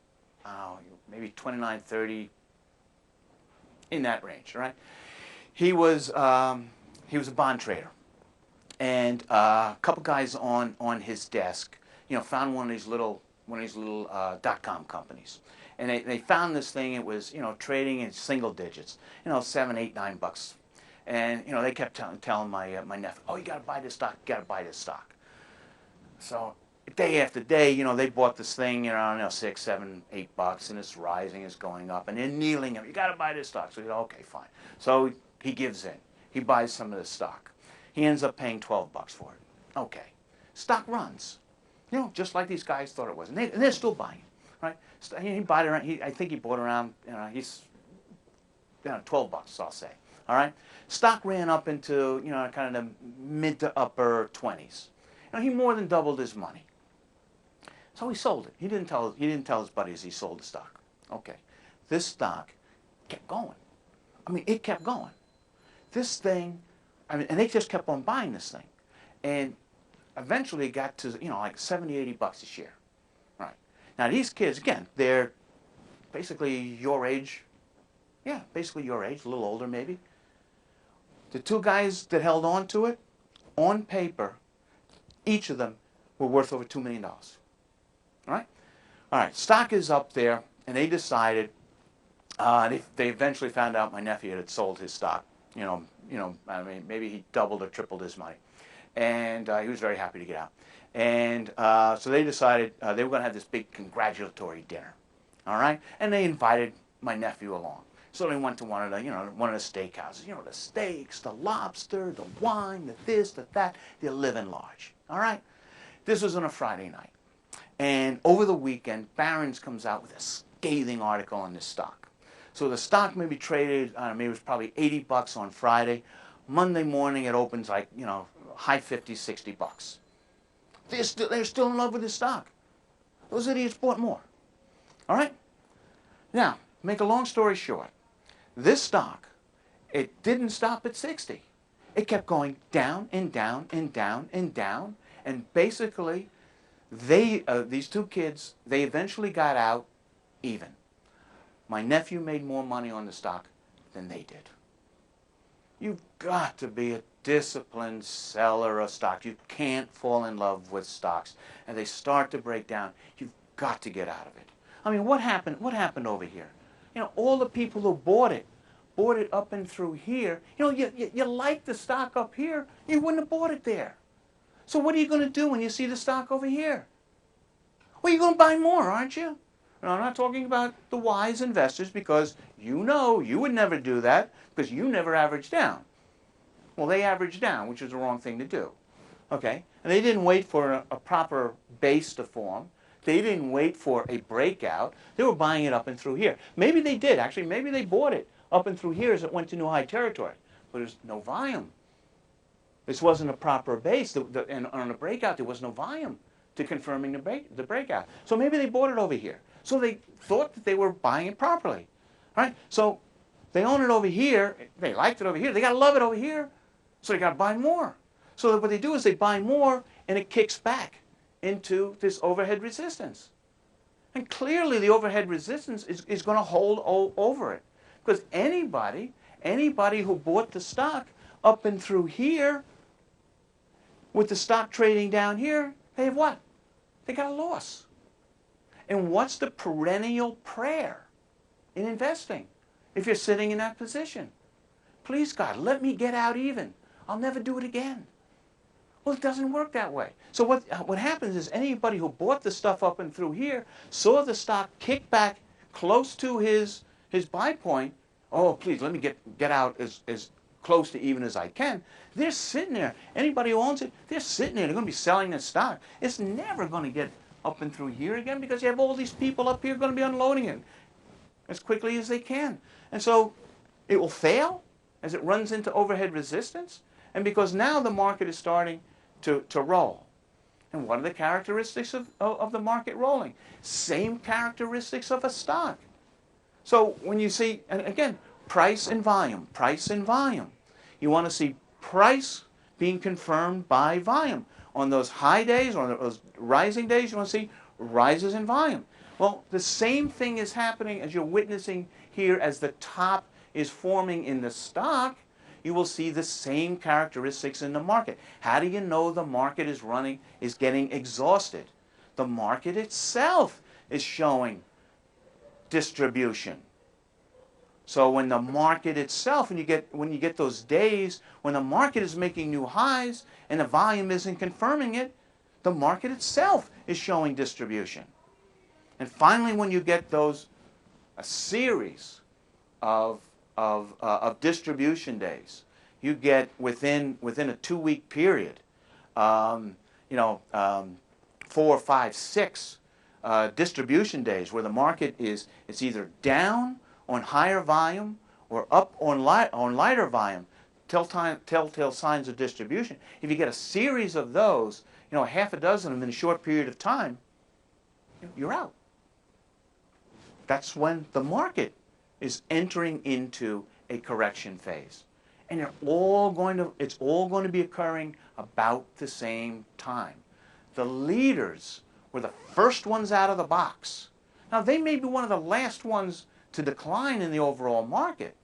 maybe 29, 30, in that range, right? He was a bond trader, and a couple guys on his desk, found one of these little .com companies, and they found this thing. It was trading in single digits, $7, $8, $9, and they kept telling my nephew, oh, you got to buy this stock, you got to buy this stock. So day after day, they bought this thing, I don't know, $6, $7, $8, and it's rising, it's going up, and they're needling him. You got to buy this stock. So okay, fine. So he gives in. He buys some of the stock. He ends up paying $12 for it. Okay. Stock runs, just like these guys thought it was, and they're still buying, right? He bought around. I think he bought around. He's $12, I'll say. All right. Stock ran up into kind of the mid to upper 20s. He more than doubled his money. So he sold it. He didn't tell his buddies he sold the stock. Okay. This stock kept going. I mean, it kept going. This thing, and they just kept on buying this thing. And eventually it got to, like $70, $80 a share. Right. Now these kids, again, they're basically your age. Yeah, basically your age, a little older maybe. The two guys that held on to it, on paper, each of them were worth over $2 million. All right? All right, stock is up there, and they decided, they eventually found out my nephew had sold his stock. I mean, maybe he doubled or tripled his money. And he was very happy to get out. And so they decided they were going to have this big congratulatory dinner. All right? And they invited my nephew along. So they went to one of the steakhouses. The steaks, the lobster, the wine, the this, the that. They're living large. All right? This was on a Friday night. And over the weekend, Barron's comes out with a scathing article on this stock. So the stock may be traded, maybe it was probably $80 on Friday. Monday morning, it opens like, high 50s, $60. They're still in love with this stock. Those idiots bought more. All right? Now, make a long story short, this stock, it didn't stop at 60. It kept going down and down and down and down. And basically, these two kids, they eventually got out even. My nephew made more money on the stock than they did. You've got to be a disciplined seller of stock. You can't fall in love with stocks. And they start to break down. You've got to get out of it. I mean, what happened over here? All the people who bought it up and through here. You like the stock up here, you wouldn't have bought it there. So what are you going to do when you see the stock over here? Well, you're going to buy more, aren't you? Now, I'm not talking about the wise investors, because you would never do that, because you never average down. Well, they averaged down, which is the wrong thing to do. Okay? And they didn't wait for a proper base to form. They didn't wait for a breakout. They were buying it up and through here. Maybe they did. Actually, maybe they bought it up and through here as it went to new high territory. But there's no volume. This wasn't a proper base. And on a breakout, there was no volume to confirming the breakout. So maybe they bought it over here. So they thought that they were buying it properly. Right? So they own it over here. They liked it over here. They got to love it over here. So they got to buy more. So what they do is they buy more, and it kicks back into this overhead resistance. And clearly the overhead resistance is going to hold over it. Because anybody who bought the stock up and through here, with the stock trading down here, they have what? They got a loss. And what's the perennial prayer in investing if you're sitting in that position? Please, God, let me get out even. I'll never do it again. Well, it doesn't work that way. So what happens is anybody who bought the stuff up and through here saw the stock kick back close to his buy point. Oh, please, let me get out as close to even as I can. They're sitting there. Anybody who owns it, they're sitting there. They're going to be selling this stock. It's never going to get up and through here again, because you have all these people up here going to be unloading it as quickly as they can. And so it will fail as it runs into overhead resistance. And because now the market is starting to roll. And what are the characteristics of the market rolling? Same characteristics of a stock. So when you see, and again, price and volume, price and volume. You want to see price being confirmed by volume. On those high days, or on those rising days, you want to see rises in volume. Well, the same thing is happening as you're witnessing here as the top is forming in the stock. You will see the same characteristics in the market. How do you know the market is getting exhausted? The market itself is showing distribution. So when the market itself, when you get those days when the market is making new highs and the volume isn't confirming it, the market itself is showing distribution. And finally, when you get a series of distribution days, you get within a 2-week period, 4, 5, 6 distribution days where the market it's either down on higher volume or up on lighter volume, telltale signs of distribution. If you get a series of those, half a dozen of them in a short period of time, you're out. That's when the market is entering into a correction phase. And it's all going to be occurring about the same time. The leaders were the first ones out of the box. Now, they may be one of the last ones to decline in the overall market,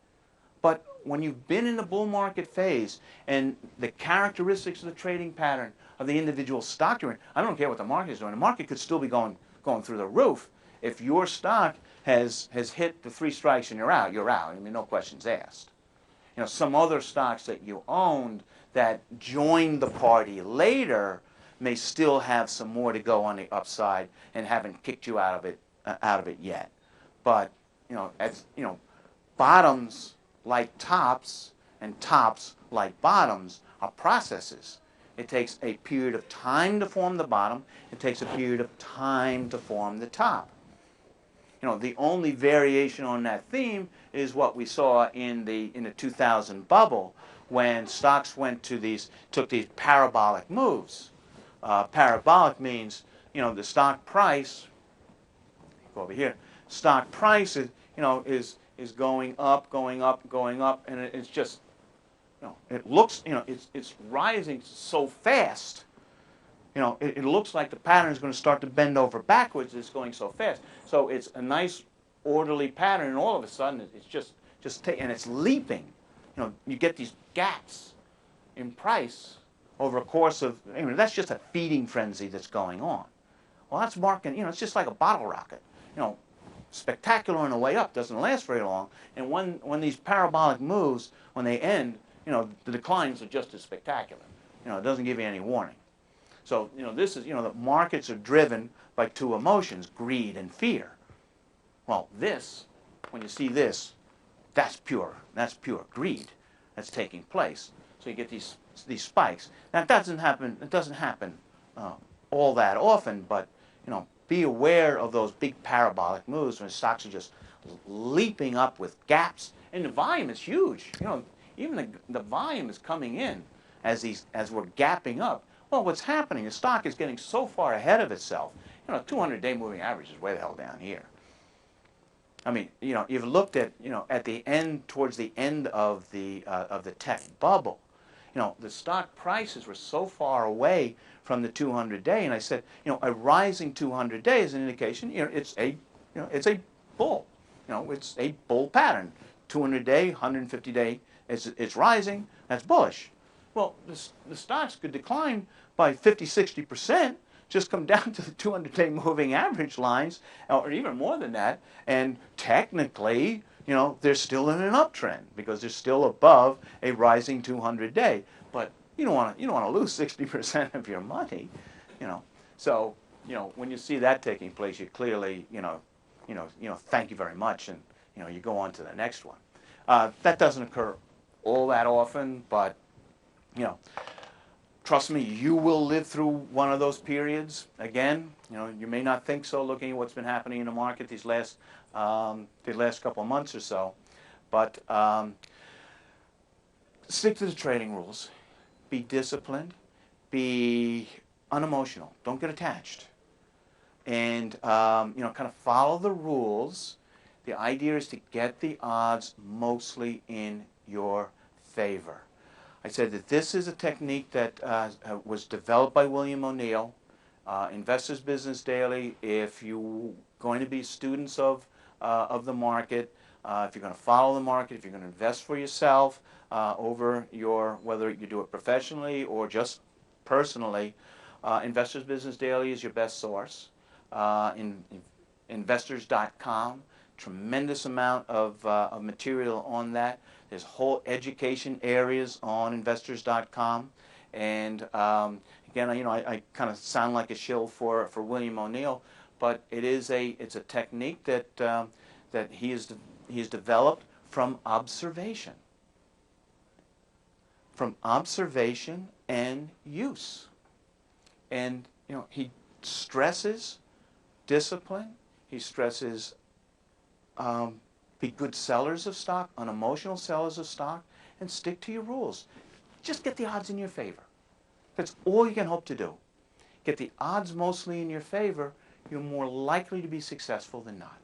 but when you've been in the bull market phase and the characteristics of the trading pattern of the individual stock you're in, I don't care what the market is doing. The market could still be going through the roof. If your stock has hit the 3 strikes and you're out, you're out. I mean, no questions asked. Some other stocks that you owned that joined the party later may still have some more to go on the upside and haven't kicked you out of it yet. But bottoms like tops and tops like bottoms are processes. It takes a period of time to form the bottom. It takes a period of time to form the top. The only variation on that theme is what we saw in the 2000 bubble when stocks took these parabolic moves. Parabolic means, the stock price, go over here, stock price is going up, and it's just, it looks, it's rising so fast. It looks like the pattern is going to start to bend over backwards. It's going so fast. So it's a nice, orderly pattern, and all of a sudden it's just and it's leaping. You get these gaps in price over a course of, that's just a feeding frenzy that's going on. Well, that's marking, it's just like a bottle rocket. Spectacular on the way up, doesn't last very long. And when these parabolic moves, when they end, the declines are just as spectacular. It doesn't give you any warning. So, this is, the markets are driven by 2 emotions, greed and fear. Well, when you see this, that's pure greed that's taking place. So you get these spikes. Now, it doesn't happen all that often, but, be aware of those big parabolic moves when stocks are just leaping up with gaps. And the volume is huge. Even the volume is coming in as we're gapping up. Well, what's happening? The stock is getting so far ahead of itself. 200-day moving average is way the hell down here. I mean, you've looked at, at the end, towards the end of the tech bubble, the stock prices were so far away from the 200-day, and I said, a rising 200-day is an indication, it's a bull. It's a bull pattern. 200-day, 150-day, it's rising. That's bullish. Well, the stocks could decline by 50, 60%, just come down to the 200-day moving average lines, or even more than that, and technically, they're still in an uptrend because they're still above a rising 200-day. But you don't want to lose 60% of your money, So, when you see that taking place, you clearly, thank you very much, and you go on to the next one. That doesn't occur all that often, but trust me, you will live through one of those periods again. You may not think so, looking at what's been happening in the market these last couple of months or so, but stick to the trading rules. Be disciplined. Be unemotional. Don't get attached. And kind of follow the rules. The idea is to get the odds mostly in your favor. I said that this is a technique that was developed by William O'Neill, Investors Business Daily. If you going to be students of the market. If you're going to follow the market, if you're going to invest for yourself over whether you do it professionally or just personally, Investors Business Daily is your best source. Investors.com, tremendous amount of material on that. There's whole education areas on Investors.com. And again, I kind of sound like a shill for William O'Neill, but it's a technique that he has developed from observation and use. And he stresses discipline. He stresses be good sellers of stock, unemotional sellers of stock, and stick to your rules. Just get the odds in your favor. That's all you can hope to do. Get the odds mostly in your favor, you're more likely to be successful than not.